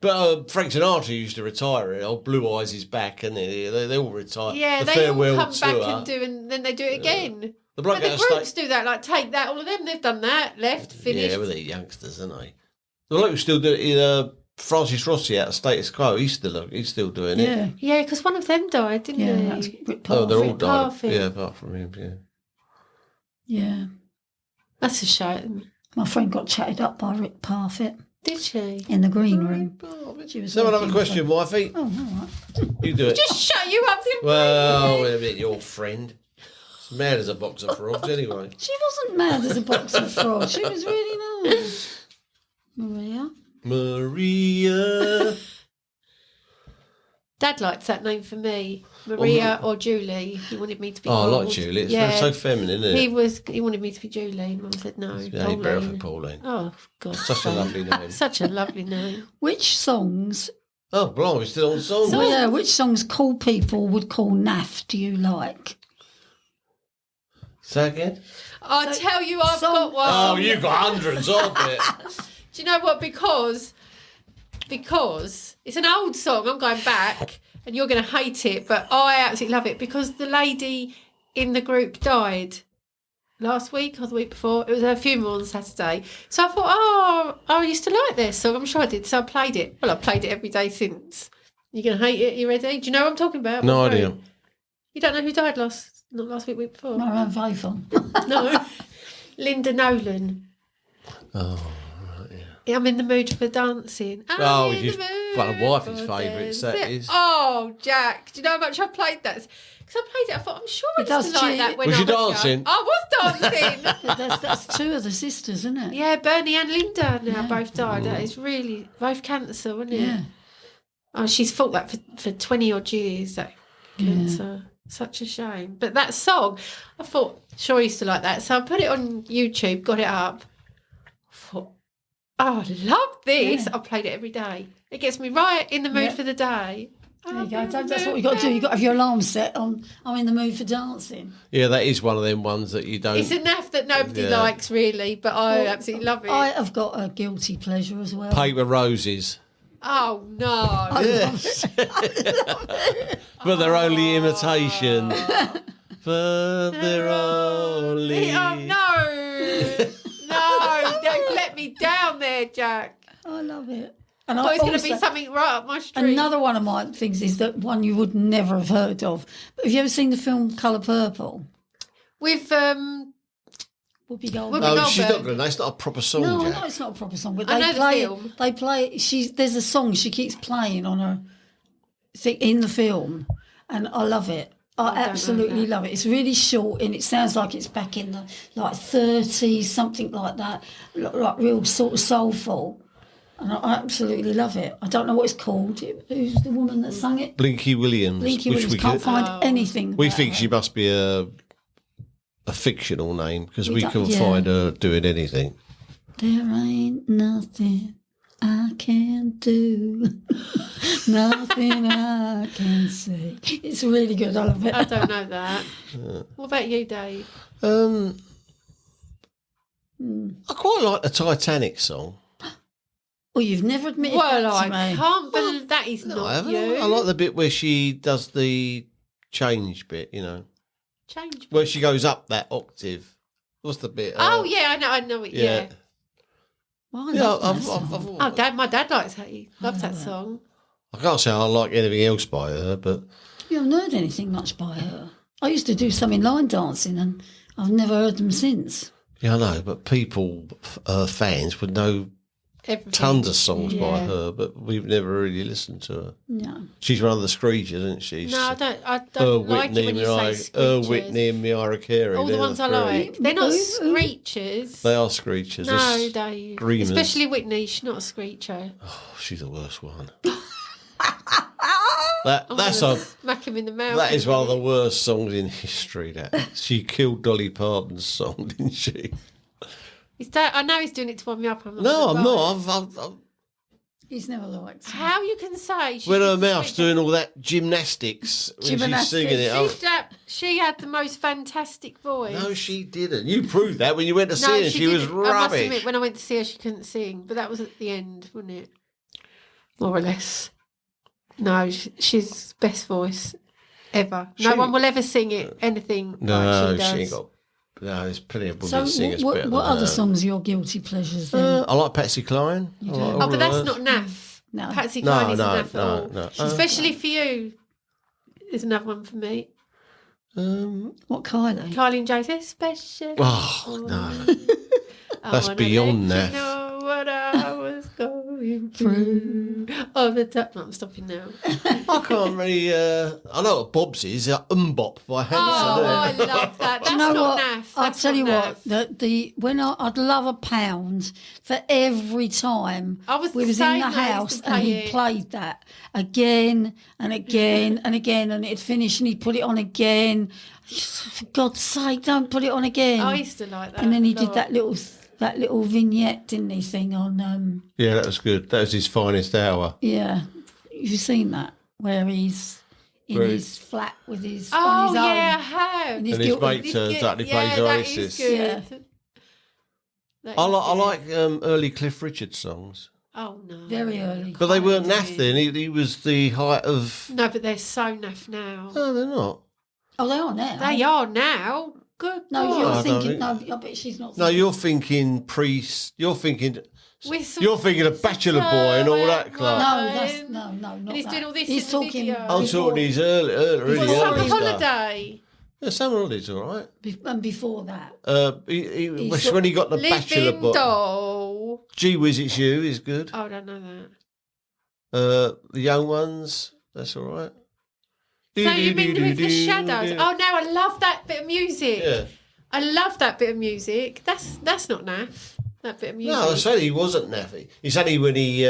But Frank Sinatra used to retire. Old Blue Eyes is back, and they all retire. Yeah, the they farewell all come tour. back and do, and then they do it again. The bloke But out the of groups state. do that, like Take That, all of them, they've done that, left, finished. Yeah, well, they're youngsters, aren't they? The bloke who still do it. Francis Rossi out of Status Quo. He's still doing it. Yeah. Yeah, because one of them died, didn't Yeah, they? that's Rick Oh, they're all Rick died. Parfitt. Yeah, apart from him. Yeah. Yeah. That's a shame. My friend got chatted up by Rick Parfitt Did she? in the green room. She was So another working question, for- wifey. Oh, all right. You do it. Just shut you up, didn't Well, wait a minute, your friend. It's mad as a box of frogs, anyway. She wasn't mad as a box of frogs. She was really nice. Maria. Maria. Dad likes that name for me, Maria or Julie. He wanted me to be Oh, I called. like Julie. It's yeah. so feminine, isn't it? He wanted me to be Julie. Mum said no. Yeah, only better for Pauline. Pauline. Oh God, Such a lovely name. such a lovely name. Which songs, Oh, blimey, we're still on song. which songs cool people would call naff do you like? Say again? I tell you, I've song- got one. Oh, you've got hundreds, aren't there? Do you know what? Because it's an old song. I'm going back, and you're going to hate it, but I absolutely love it because the lady in the group died last week or the week before. It was her funeral on Saturday. So I thought, oh, I used to like this song. I'm sure I did. So I played it. Well, I've played it every day since. You're going to hate it? You ready? Do you know what I'm talking about? No idea. You don't know who died not last week, week before? No, I'm faithful. No. Linda Nolan. Oh, right, yeah. I'm in the mood for dancing. Oh, it's one of Wifey's favourites, that is. Oh, Jack. Do you know how much I played that? Because I played it, I thought, I'm sure I used to like that when Was I you was dancing? young. I was dancing. That's two of the sisters, isn't it? Yeah, Bernie and Linda now both died. That is really, both cancer, wasn't it? Yeah. Oh, she's fought that for 20 odd years, that cancer. Such a shame. But that song, I thought, sure I used to like that. So I put it on YouTube, got it up. I thought, oh, I love this. I played it every day. It gets me right in the mood for the day. There you go. That's what you got to do. You've got to have your alarm set on. I'm in the mood for dancing. Yeah, that is one of them ones that you don't... It's a naff that nobody likes, really, but I absolutely love it. I have got a guilty pleasure as well. Paper Roses. Oh, no. Yes. But they're only imitation. But they're only... Oh, no. No, don't let me down there, Jack. I love it. And I thought it was going to be something right up my street. Another one of my things is that one you would never have heard of. But have you ever seen the film Colour Purple? With Whoopi Goldberg. No, she's not good. That's not a proper song, No, Jack. I know it's not a proper song, but I they know the play film. They play. There's a song she keeps playing on her thing in the film, and I love it. I absolutely love it. It's really short and it sounds like it's back in the 30s, something like that, like real sort of soulful. And I absolutely love it. I don't know what it's called. Who's the woman that sang it? Blinky Williams. Blinky which Williams. Can't find anything. We about think her. she must be a fictional name because we don't- couldn't yeah. find her doing anything. There ain't nothing I can do, nothing I can say. It's really good. I love it. I don't know that. What about you, Dave? I quite like the Titanic song. Well, you've never admitted Well, that to I me. can't believe that is No, not I haven't. you. I like the bit where she does the change bit, Change. where she goes up that octave. What's the bit? Oh, yeah, I know it, yeah. Well, I Yeah, love that song. Oh, my dad likes that. He loves that song. I can't say I like anything else by her, but You haven't heard anything much by her. I used to do some in line dancing and I've never heard them since. yeah, I know. But people, fans, would know Everything. tons of songs by Yeah. her, but we've never really listened to her. No. She's one of the screechers, isn't she? No, I don't like it when you say screechers. Whitney and Mariah Carey. All the they're ones I three. like. They're not Who? screechers. They are screechers. No, They're Dave. screamers. Especially Whitney. She's not a screecher. Oh, she's the worst one. I'm That's gonna a smack him in the mouth. that is one of the worst songs in history. That she killed Dolly Parton's song, didn't she? I know he's doing it to wind me up. No, I'm gonna not. lie. I've He's never liked her. How you can say when her mouth's doing all that gymnastics when she's singing it. She had the most fantastic voice. No, she didn't. You proved that when you went to see her. She was didn't. I must admit, rubbish. when I went to see her, she couldn't sing, but that was at the end, wasn't it? More or less. No, she's best voice ever. No one will ever sing it anything No, like she does. she ain't got. No, there's plenty of So women singers better what than other her. songs are your guilty pleasures then? I like Patsy Cline. I like Oh, all but of that's hers. not naff. No. Patsy No, Cline isn't no, naff at all. no. Especially for you, is another one for me. What Kylie? Kylie and Joyce, especially. Oh no, I that's wanna beyond let naff. you know what I was going through. Oh, the time. No, I'm stopping now. I can't really. I know what Bob's is. Bop by Hanson. Oh, I isn't it? love that. That's Do you know not what? naff. I'll That's tell you not what. naff. When I'd love £1 for every time I was we was saying in the that I used house to play and he it. played that again and again and again, and it'd finish and he'd put it on again. For God's sake, don't put it on again. I used to like that. and then he a did lot. that little vignette, didn't he? Thing on Yeah, that was good. That was his finest hour. yeah. You've seen that where he's in Where his flat with his Oh, on his yeah, I own. have. And his And his guilty- mate turns up and he plays that Oasis. is good. Yeah. That I is like good. early Cliff Richard songs, Oh, no. Very early. but they weren't Quite naff then. He was the height of. No, but they're so naff now. No, they're not. Oh, they are now. They are now. good No, God. you're I don't thinking. think- No, I bet she's not. No, you're thinking priest. You're thinking Whistle- You're thinking of Bachelor Boy and all that crap. No, that's no, not And he's that. doing all this He's in the talking. video. I'm talking these really Well, early summer stuff. holiday. Yeah, summer holidays, all right. And before that, When he got the Bachelor Living Boy. doll. Gee Whiz, It's You is good. Oh, I don't know that. The Young Ones, that's all right. So you mean with the shadows? Oh, no, I love that bit of music. Yeah. I love that bit of music. That's not naff. That bit of music. No, I said he wasn't naffy. It's only when he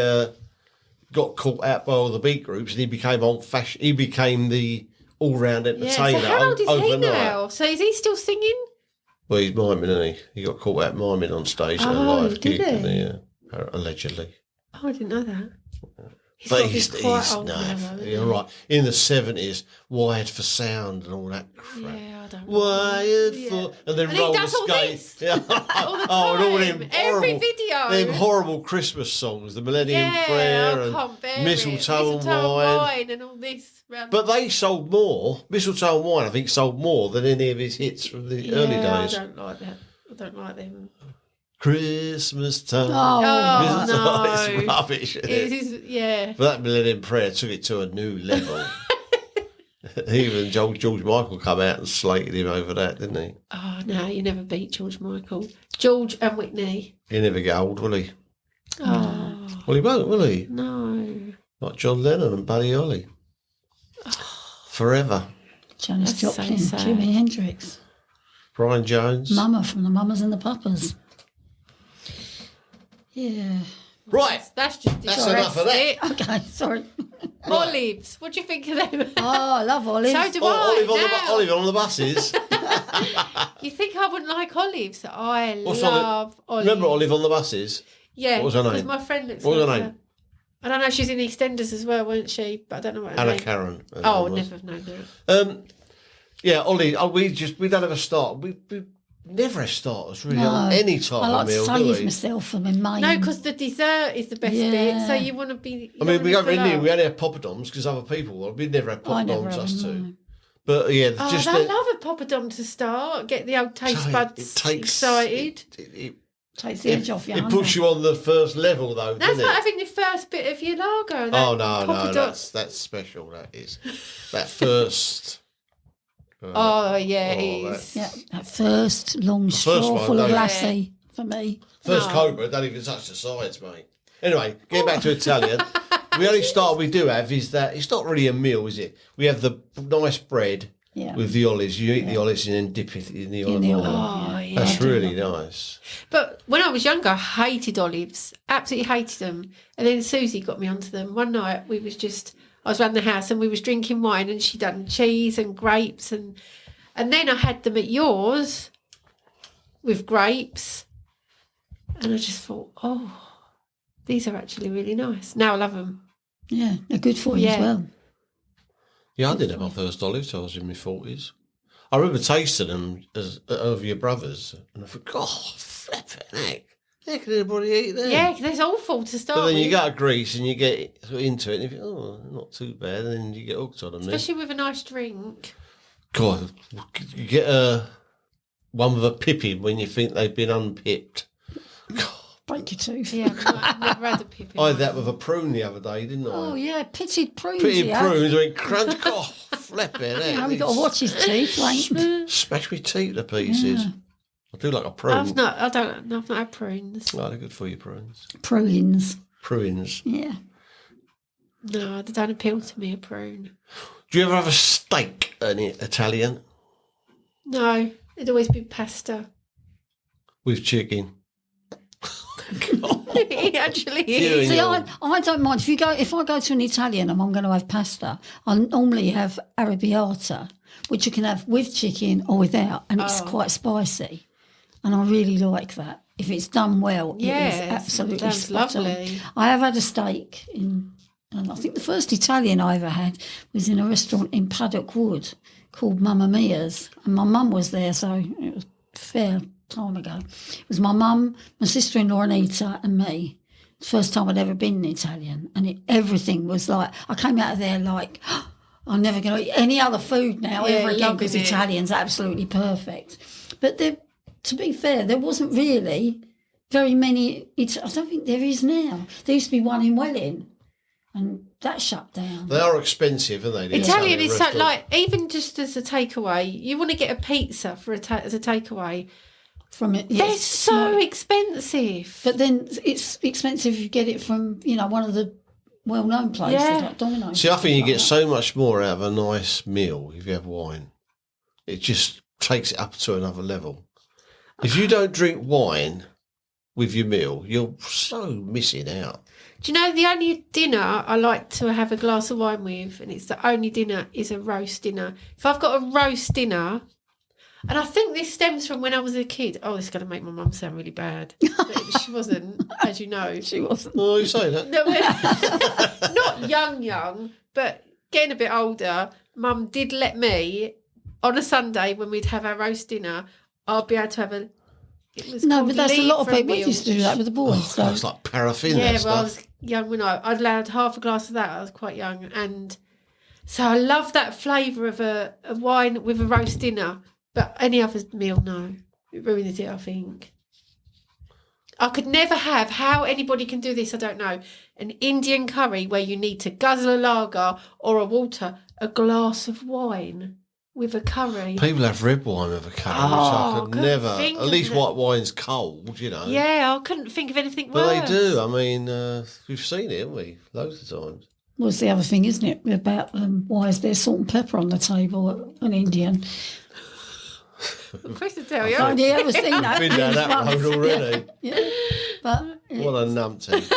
got caught out by all the beat groups and he became old-fashioned. He became the all-round entertainer Yeah. So how old is he overnight. now? So is he still singing? Well, he's miming, isn't he? He got caught out miming on stage at a Oh, live did gig, he? didn't he? Yeah, allegedly. Oh, I didn't know that. He's But got to be he's quite old now, naff. though, isn't You're he? right. In the 70s, Wired for Sound and all that crap. Yeah, I don't know. Wired Yeah. for... And then And he roller does all skates. this Yeah. all the Oh, and all time. them Every horrible... video. Them horrible Christmas songs, the Millennium Yeah, Prayer I and can't bear it. Mistletoe and Mistletoe Wine. and all this. But they sold more. Mistletoe and Wine, I think, sold more than any of his hits from the early days. I don't like that. I don't like them. Christmas time. Oh, no. It's rubbish. Isn't It it? is, yeah. But that Millennium Prayer took it to a new level. Even George Michael come out and slated him over that, didn't he? Oh, no, you never beat George Michael. George and Whitney. He'll never get old, will he? Oh, Well, he won't, will he? no. Like John Lennon and Buddy Holly. Forever. Janis That's so Joplin, sad. Jimi Hendrix, Brian Jones. Mama from the Mamas and the Papas. Yeah. Right. That's just That's enough of that. it. Okay, sorry. Olives. What do you think of them? Oh, I love olives. So do Olive on now. Olive on the buses. You think I wouldn't like olives? I What's love olives. Remember Olive on the buses? Yeah. What was her name? Because my friend looks What was like her name? I don't know. She's in EastEnders as well, wasn't she? But I don't know what her Anna name. Karen. Oh, never have known that. Yeah, Ollie. We don't have a start. We never have starters really No. on any type I like of meal, to do save we? myself for my main. No, because the dessert is the best bit. Yeah. So you want to be. I mean, we go in here. We only have poppadoms because other people. Well, we never have I never poppadoms, have us them, two. no. But yeah, Oh, just I love a poppadom to start. Get the old taste buds excited. Takes the edge off your It puts you on the first level, though, That's doesn't like it? having the first bit of your lager. that Oh no, poppadom. that's special. That is that first. Oh yeah, Oh, it is. Yeah, that first long first straw one, full of don't you? lassie for me. First No. Cobra, don't even touch the sides, mate. Anyway, getting back to Italian, the only start we do have is that it's not really a meal, is it? We have the nice bread Yeah. with the olives. You eat the olives and then dip it in the olive the oil. oil. Oh yeah. That's really nice. But when I was younger, I hated olives. Absolutely hated them. And then Susie got me onto them. One night I was around the house and we was drinking wine and she done cheese and grapes and then I had them at yours with grapes. And I just thought, oh, these are actually really nice. Now I love them. Yeah, they're good for you Yeah. as well. Yeah, I did have my first olives till I was in my 40s. I remember tasting them over your brothers, and I thought, God, flipping heck. How can anybody eat them? Yeah, 'cause it's awful to start But then with. you go to Greece and you get sort of into it, and you think, oh, not too bad, and then you get hooked on them. Then. Especially with a nice drink. God, you get one with a pippin when you think they've been unpipped. Break your tooth. Yeah, I've never had a pippin. I had that with a prune the other day, didn't I? Oh, yeah, pitted prunes. Pitted yeah. prunes, went crunch, oh, flipping heck. You know, we got to watch his teeth, like. Smash my teeth to pieces. Yeah. I do like a prune. I've not had prunes. Oh, they're good for you, prunes. Prunes. Prunes. Yeah. No, they don't appeal to me, a prune. Do you ever have a steak in Italian No, it'd always be pasta. with chicken? It actually You is. and See, your- I don't mind if I go to an Italian and I'm going to have pasta. I normally have arrabbiata, which you can have with chicken or without, and it's quite spicy, and I really like that. If it's done well, it Yes, is absolutely sounds spot on. lovely. I have had a steak and I think the first Italian I ever had was in a restaurant in Paddock Wood called Mamma Mia's, and my mum was there, so it was a fair time ago. It was my mum, my sister-in-law Anita and me. It's the first time I'd ever been in Italian, and everything was like, I came out of there like, I'm never going to eat any other food now ever again because loving it. Italian's absolutely perfect. But to be fair, there wasn't really very many. I don't think there is now. There used to be one in Welling, and that shut down. They are expensive, aren't they? the Italian is so, restaurant? like, even just as a takeaway, you want to get a pizza for as a takeaway. From it, They're yes, so expensive. But then it's expensive if you get it from, one of the well-known places like Domino's. See, I think you get so much more out of a nice meal if you have wine. It just takes it up to another level. If you don't drink wine with your meal, you're so missing out. Do you know the only dinner I like to have a glass of wine with, and it's the only dinner, is a roast dinner. If I've got a roast dinner, and I think this stems from when I was a kid. Oh, this is going to make my mum sound really bad. But she wasn't, as you know. She wasn't. Oh, you say that? No, not young, but getting a bit older, Mum did let me, on a Sunday when we'd have our roast dinner, I'll be able to have a... No, but that's a lot of people used to do that with the boys. So. It's like paraffin. Yeah, that well, I stuff. was young when I'd allowed half a glass of that. I was quite young. And so I love that flavour of a wine with a roast dinner. But any other meal, no. It ruins it, I think. I could never have, how anybody can do this, I don't know, an Indian curry where you need to guzzle a lager or a water, a glass of wine with a curry. People have red wine with a curry, which I could never. At least white wine's cold, Yeah, I couldn't think of anything but worse. they do. I mean, we've seen it, haven't we? Loads of times. Well, it's the other thing, isn't it, about why is there salt and pepper on the table at an Indian? Chris will tell you. Have you ever seen that? I've been down that road already. Yeah. But, What a numpty.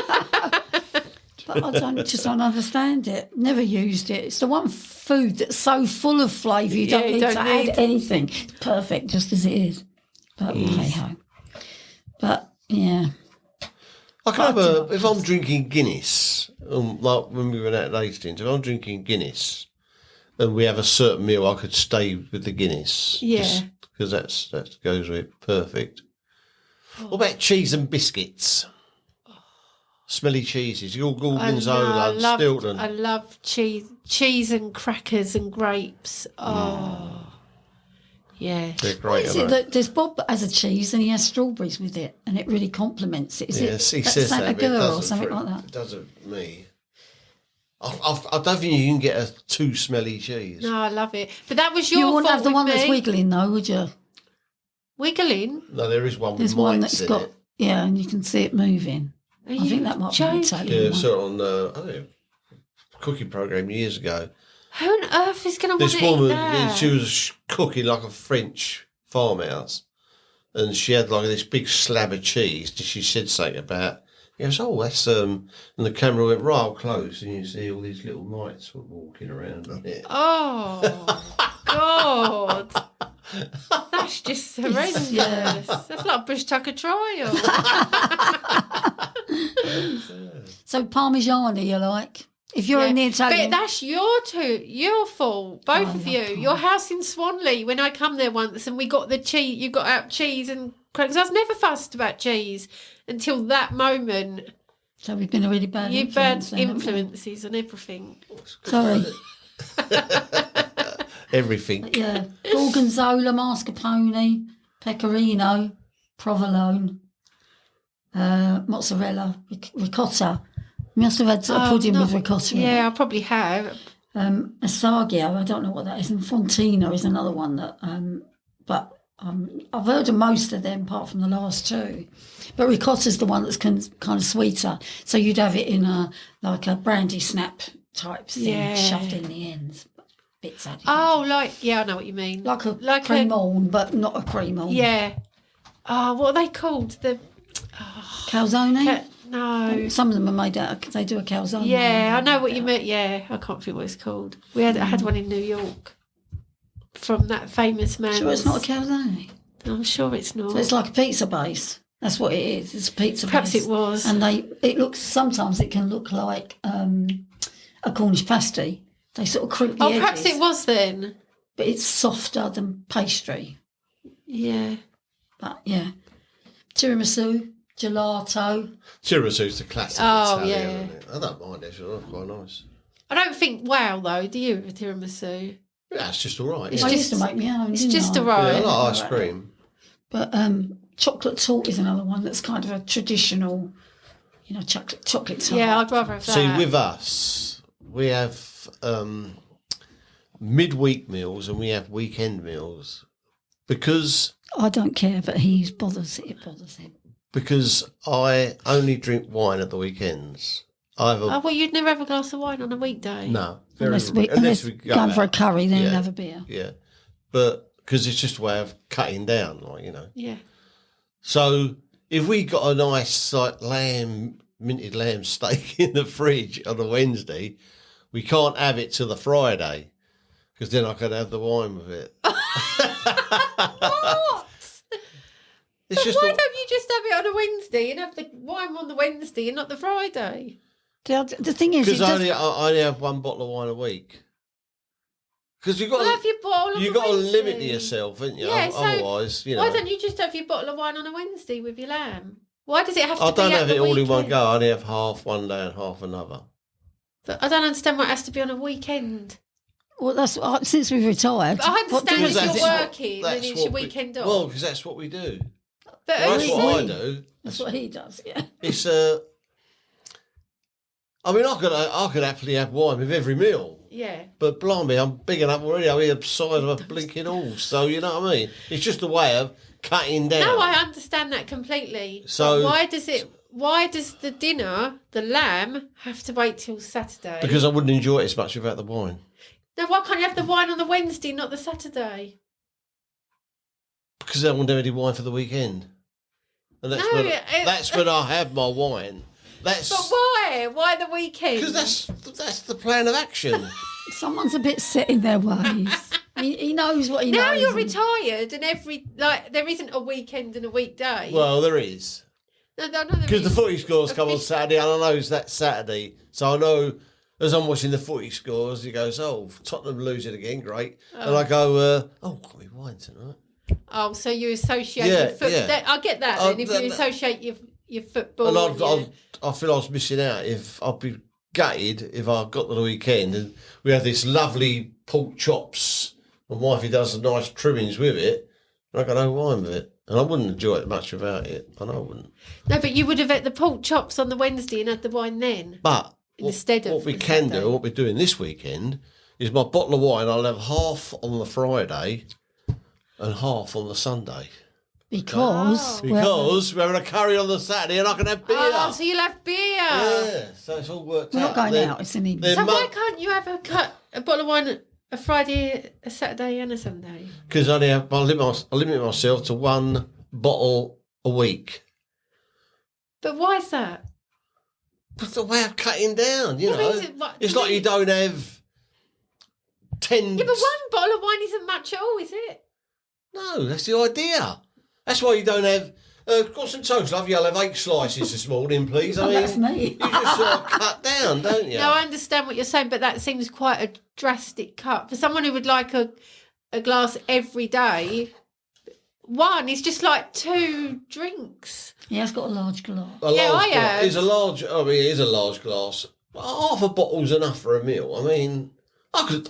but I just don't understand it. Never used it. It's the one food that's so full of flavour you don't need to add anything. It's perfect just as it is. But hey-ho. But, yeah. I can have if I'm drinking Guinness, like when we went out at Hastings, if I'm drinking Guinness and we have a certain meal, I could stay with the Guinness. Yeah. Because that goes with it perfect. What about cheese and biscuits? Smelly cheeses. Your Gorgonzola, Stilton. I love cheese and crackers and grapes. Oh, yeah. They're great. Is it that there's Bob that has a cheese and he has strawberries with it and it really complements it? Is Yes, it he says that. a but it girl or doesn't something for- like that? It doesn't me. I don't think you can get a too smelly cheese. No, I love it. But that was your You fault wouldn't have the with one me. that's wiggling though, would you? Wiggling? No, there is one There's with one mites that's in got, it. yeah, and you can see it moving. Are I you think that might be an joking? Italian Yeah, one. saw it on I don't know, cooking program years ago. Who on earth is going to want This to eat woman, that? she was cooking like a French farmhouse, and she had like this big slab of cheese. And she said something about. He goes, oh, that's and the camera went right up close, and you see all these little mites were walking around on it. Oh, God. That's just horrendous. That's like Bush Tucker trial. So Parmigiani you like? If you're in the Italian... But that's your fault, both of you. Your house in Swanley, when I come there once and we got the cheese, you got out cheese and crackers. I was never fussed about cheese until that moment. So we've been a really bad You've bad influence then, haven't we? influences on everything. Sorry. Everything. Yeah. Gorgonzola, mascarpone, pecorino, provolone, mozzarella, ricotta. You must have had a pudding with ricotta in it. Yeah, I probably have. Assaggio, I don't know what that is, and Fontina is another one that, but I've heard of most of them apart from the last two. But ricotta's the one that's kind of sweeter, so you'd have it in a brandy snap type thing, shoved in the ends, bits added. Oh, I know what you mean. like a cremone, but not a cremone. Yeah. Oh, what are they called? The Calzone. no. Some of them are made out. They do a calzone. Yeah, I know what you meant. Yeah, I can't think what it's called. I had one in New York from that famous man. Sure, it's not a calzone. I'm sure it's not. So it's like a pizza base. That's what it is. It's a pizza Perhaps base. it was. And sometimes it can look like a Cornish pasty. They sort of crimp the edges. Perhaps it was then. But it's softer than pastry. Yeah. But yeah. Tiramisu, gelato. Tiramisu's the classic Oh, Italian, yeah. isn't it? I don't mind it. It's quite nice. I don't think wow though. Do you with tiramisu? Yeah, it's just all right. It's I yeah. used to make my own. It's didn't just I? all right. Yeah, I like ice cream. But chocolate tart is another one that's kind of a traditional, chocolate tart. Yeah, I'd rather have that. See, with us, we have midweek meals and we have weekend meals because I don't care, but it bothers him. Because I only drink wine at the weekends. I have a Oh, well, you'd never have a glass of wine on a weekday. no, Unless we go going for a out. curry, then Yeah. we'll have a beer. Yeah, but because it's just a way of cutting down, Yeah. So if we got a nice minted lamb steak in the fridge on a Wednesday, we can't have it till the Friday because then I can have the wine with it. What? It's just Why don't you just have it on a Wednesday and have the wine on the Wednesday and not the Friday? The thing is, because I only have one bottle of wine a week. Because you've got Well, have your bottle on you a got to Wednesday. limit yourself, haven't you? Yeah, so Otherwise, Why don't you just have your bottle of wine on a Wednesday with your lamb? Why does it have to I be don't at have the it all in one weekend? go. I only have half one day and half another. But I don't understand why it has to be on a weekend. well, that's since we've retired. But I understand what if difference you're does it- working, then it's your weekend off. Well, because that's what we do. But That's who's what I he? do. That's what he does. Yeah. It's I mean, I could happily have wine with every meal, Yeah. but blimey, I'm big enough already. I'm the size of a blinking horse, so you know what I mean. It's just a way of cutting down. No, I understand that completely. So- But why does the dinner, the lamb, have to wait till Saturday? Because I wouldn't enjoy it as much without the wine. No, why can't you have the wine on the Wednesday, not the Saturday? Because I won't have any wine for the weekend. And that's, No, that's when I have my wine. That's But why? Why the weekend? because that's the plan of action. Someone's a bit set in their ways. he knows what he Now knows. you're and- retired and there isn't a weekend and a weekday. Well, there is. No, there Because the is. footy scores come on Offici- Saturday, and I know it's that Saturday. So I know as I'm watching the footy scores, he goes, "Oh, Tottenham losing again, great." And I go, "Oh, got me wine tonight." Oh, so you associate Yeah, your foot. yeah. I get that Oh, then. If you associate your football. And and your- I feel I was missing out. If I'd be gutted if I got to the weekend and we had this lovely pork chops, and wifey does some nice trimmings with it, and I got no wine with it, and I wouldn't enjoy it much without it. I know I wouldn't. No, but you would have had the pork chops on the Wednesday and had the wine then. But Instead of what we the can Saturday. do, what we're doing this weekend, is my bottle of wine. I'll have half on the Friday and half on the Sunday because because we're having a curry on the Saturday and I can have beer. Oh, so you'll have beer. Yeah, so it's all worked we're out. not going Then- out. It's an evening. then So Mon- why can't you have a bottle of wine a Friday, a Saturday, and a Sunday? Because I limit myself to one bottle a week. But why is that? But the way of cutting down, you Yeah, know. but is it what- It's like you don't have 10... Yeah, but one bottle of wine isn't much at all, is it? No, that's the idea. That's why you don't have... got some toast, love. You'll have 8 slices this morning, please. I Oh, mean, that's me. you just sort of cut down, don't you? No, I understand what you're saying, but that seems quite a drastic cut. For someone who would like a glass every day, one is just like 2 drinks. He has got a large glass. A Yeah, large I glass. have. It's a large... I mean, it is a large glass. Half a bottle's enough for a meal. I mean, I could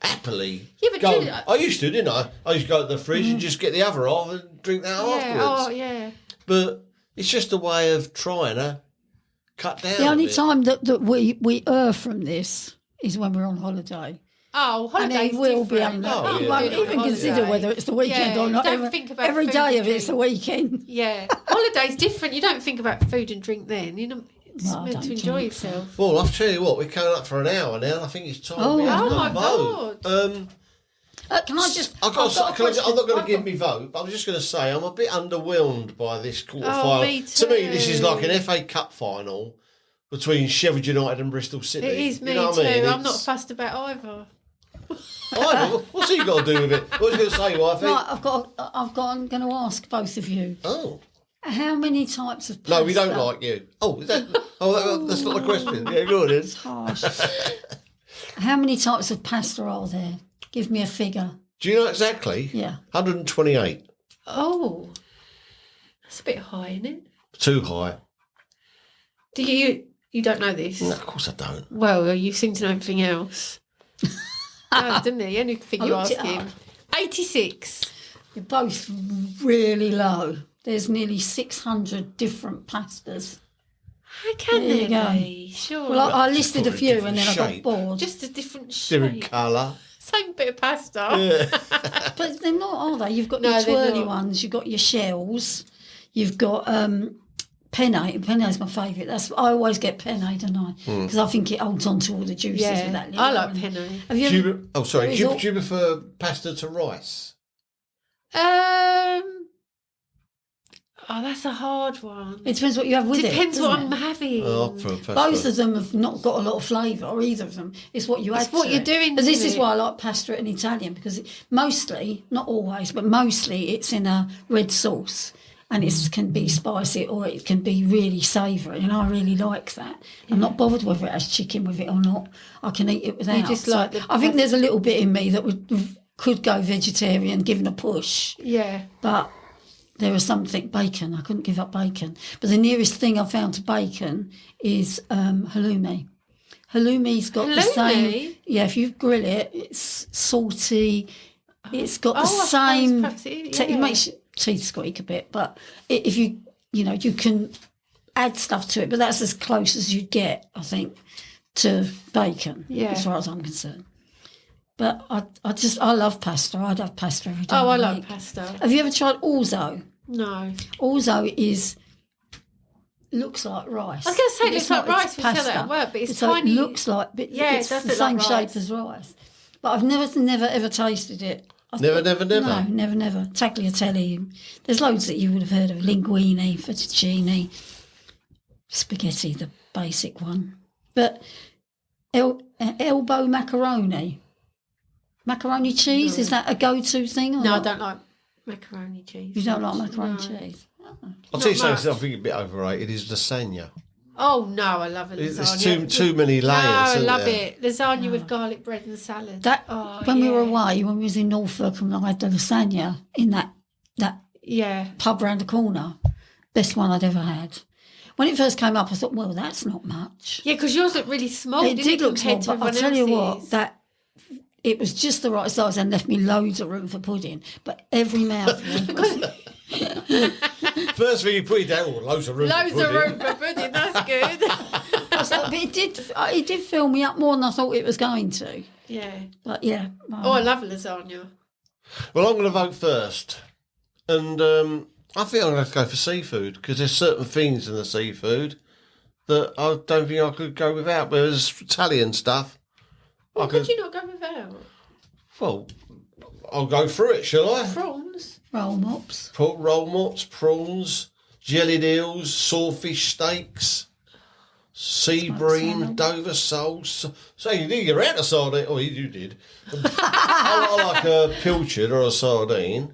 happily Yeah, but go... Julie, I used to, didn't I? I used to go to the fridge and just get the other half and drink that yeah, afterwards. oh yeah. But it's just a way of trying to cut down. The only a bit. time that we err from this is when we're on holiday. Oh, And holidays then we'll be different. on Oh, We yeah. won't Do it on even consider holiday. whether it's the weekend Yeah, or not. don't Every- think about every food day and of it's the weekend. Yeah, holiday's different. You don't think about food and drink then. You're not it's No, I meant don't to enjoy drink. yourself. Well, I'll tell you what, we're coming up for an hour now. I think it's time. Oh, we have oh to my vote. God. Can I just? I'm not going to I've give got- me vote, but I'm just going to say I'm a bit underwhelmed by this quarter Oh, final. me To me, this is too. like an FA Cup final between Sheffield United and Bristol City. It is me You know what too. I mean? I'm not It's- fussed about either. What's he got to do with it? What's he going to say, wifey? Right, I'm going to ask both of you. Oh. How many types of pasta? No, we don't like you. Oh, is that? That's not the question. Yeah, go on, then. Harsh. How many types of pasta are there? Give me a figure. Do you know exactly? Yeah. 128. Oh, that's a bit high, isn't it? Too high. Do you You don't know this? No, of course I don't. Well, you seem to know everything else. No, didn't he? Anything I you looked ask it him. up. 86. You're both really low. There's nearly 600 different pastas. How can There you there go. be? Sure. Well, I Just listed a probably few different and then I shape. got bored. Just a different shape. Different colour. Same bit of pasta. But they're not, are they? You've got No, your they're twirly not. ones, you've got your shells, you've got penne. Penne's my favourite. I always get penne, don't I? Because I think it holds on to all the juices with Yeah, that little I like one. penne. Have you Do ever, you, oh, sorry. There Do is you, all- do you prefer pasta to rice? Oh, that's a hard one. it depends what you have with Depends it. what doesn't I'm it? having. Oh, I prefer pasta. Both of them have not got a lot of flavour, or either of them. It's what you add It's what to you're it. doing But this to is it. why I like pasta in Italian, because mostly, not always, but mostly it's in a red sauce. And it can be spicy or it can be really savoury, and I really like that. I'm not bothered whether it has chicken with it or not. I can eat it without. just like the I think there's a little bit in me that could go vegetarian, given a push. Yeah. But there was something, bacon. I couldn't give up bacon. But the nearest thing I found to bacon is halloumi. Halloumi's got the same. Halloumi? Yeah, if you grill it, it's salty. It's got the I suppose same. perhaps it- It yeah. makes your teeth squeak a bit, but if you can add stuff to it. But that's as close as you get, I think, to bacon. Yeah. As far as I'm concerned. But I love pasta. I'd have pasta every day. Oh, I of the like week. pasta. Have you ever tried orzo? No. Orzo looks like rice. I was going to say it It's looks like not- rice it's when you said that pasta. at work, but it's So tiny. it looks like, but Yeah, it it's does the look same like shape rice. as rice. But I've never ever tasted it. Never? No, never. Tagliatelle. There's loads that you would have heard of. Linguine, fettuccine, spaghetti, the basic one. But elbow macaroni. Macaroni cheese, is that a go-to thing? Or No, I not? don't like macaroni cheese. You don't like macaroni No. cheese? Oh. I'll tell you Not something I think a bit overrated is lasagna. Oh, no, I love a There's lasagna. too many layers. No, I isn't love there? it. Lasagna with garlic bread and salad. That Oh, when we were yeah. away, when we was in Norfolk, and I had the lasagna in that Yeah. pub round the corner, best one I'd ever had. When it first came up, I thought, well, that's not much. Yeah, because yours looked really small, It didn't did it, look small, compared but to I'll everyone tell you else's? what, that it was just the right size and left me loads of room for pudding. But every mouthful was First thing you put it down, loads of room. for Loads of pudding. room for pudding, that's good. but it did fill me up more than I thought it was going to. Yeah. But yeah, Oh, I love lasagna. Well, I'm going to vote first. And I think I'm going to have to go for seafood because there's certain things in the seafood that I don't think I could go without. Whereas Italian stuff, What could you not go without? well, I'll go through it, shall I? Prawns. roll mops. Roll mops, prawns, jellied eels, sawfish steaks, sea bream, salad. Dover soles. So you did get out a sardine. Oh, you did. I like a pilchard or a sardine.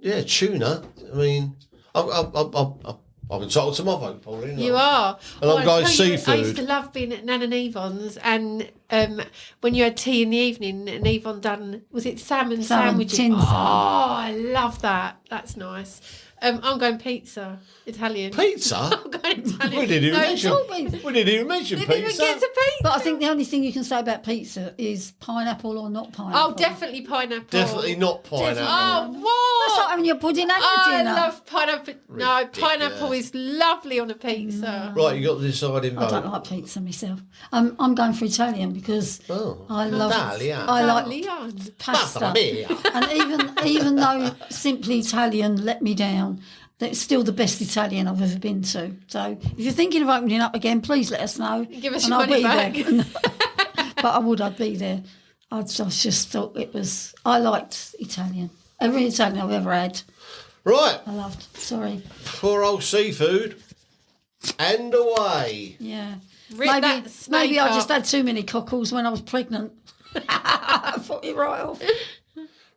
Yeah, tuna. I mean, I'm entitled to my vote, Pauline. You are. And I'm I going tell you, I seafood. used to love being at Nan and Yvonne's, and when you had tea in the evening, and Yvonne done, was it salmon sandwiches? tin Oh, salmon. I love that. That's nice. I'm going pizza, Italian. Pizza? I'm going Italian. We didn't even No, mention. all been- We didn't even mention Didn't even pizza. get to pizza. But I think the only thing you can say about pizza is pineapple or not pineapple. Oh, definitely pineapple. Definitely not pineapple. Oh, That's what? like having your pudding and your I dinner. love pineapple. No, Ridiculous. pineapple is lovely on a pizza. Right, you got the deciding I don't vote. like pizza myself. I'm going for Italian because Oh. I love Italian. I like Italian. pasta. Mamma mia. And even though Simply Italian let me down, that's still the best Italian I've ever been to. So if you're thinking of opening up again, please let us know. Give us and your I'll money be back. there. But I'd be there. I just thought I liked Italian. Every Italian I've ever had, Right, I loved. Sorry. poor old seafood. And away. Yeah. Rip that snake maybe I up. just had too many cockles when I was pregnant. I thought it right off.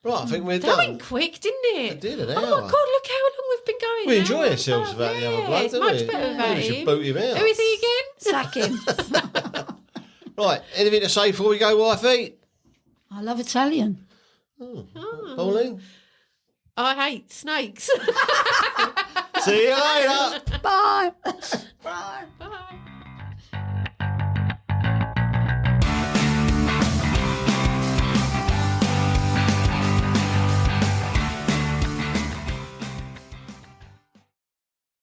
Right, I think we're That done. went quick, didn't it? It did, an Oh my hour. God, look how long we've been going. We An enjoy hour and ourselves a about half. the other Yeah, bloke, it's don't much we? better Yeah, we should with boot him out. Who is he again? Sack him. Right, anything to say before we go, Wifey? I love Italian. Pauline? I hate snakes. See you later. Bye. Bye.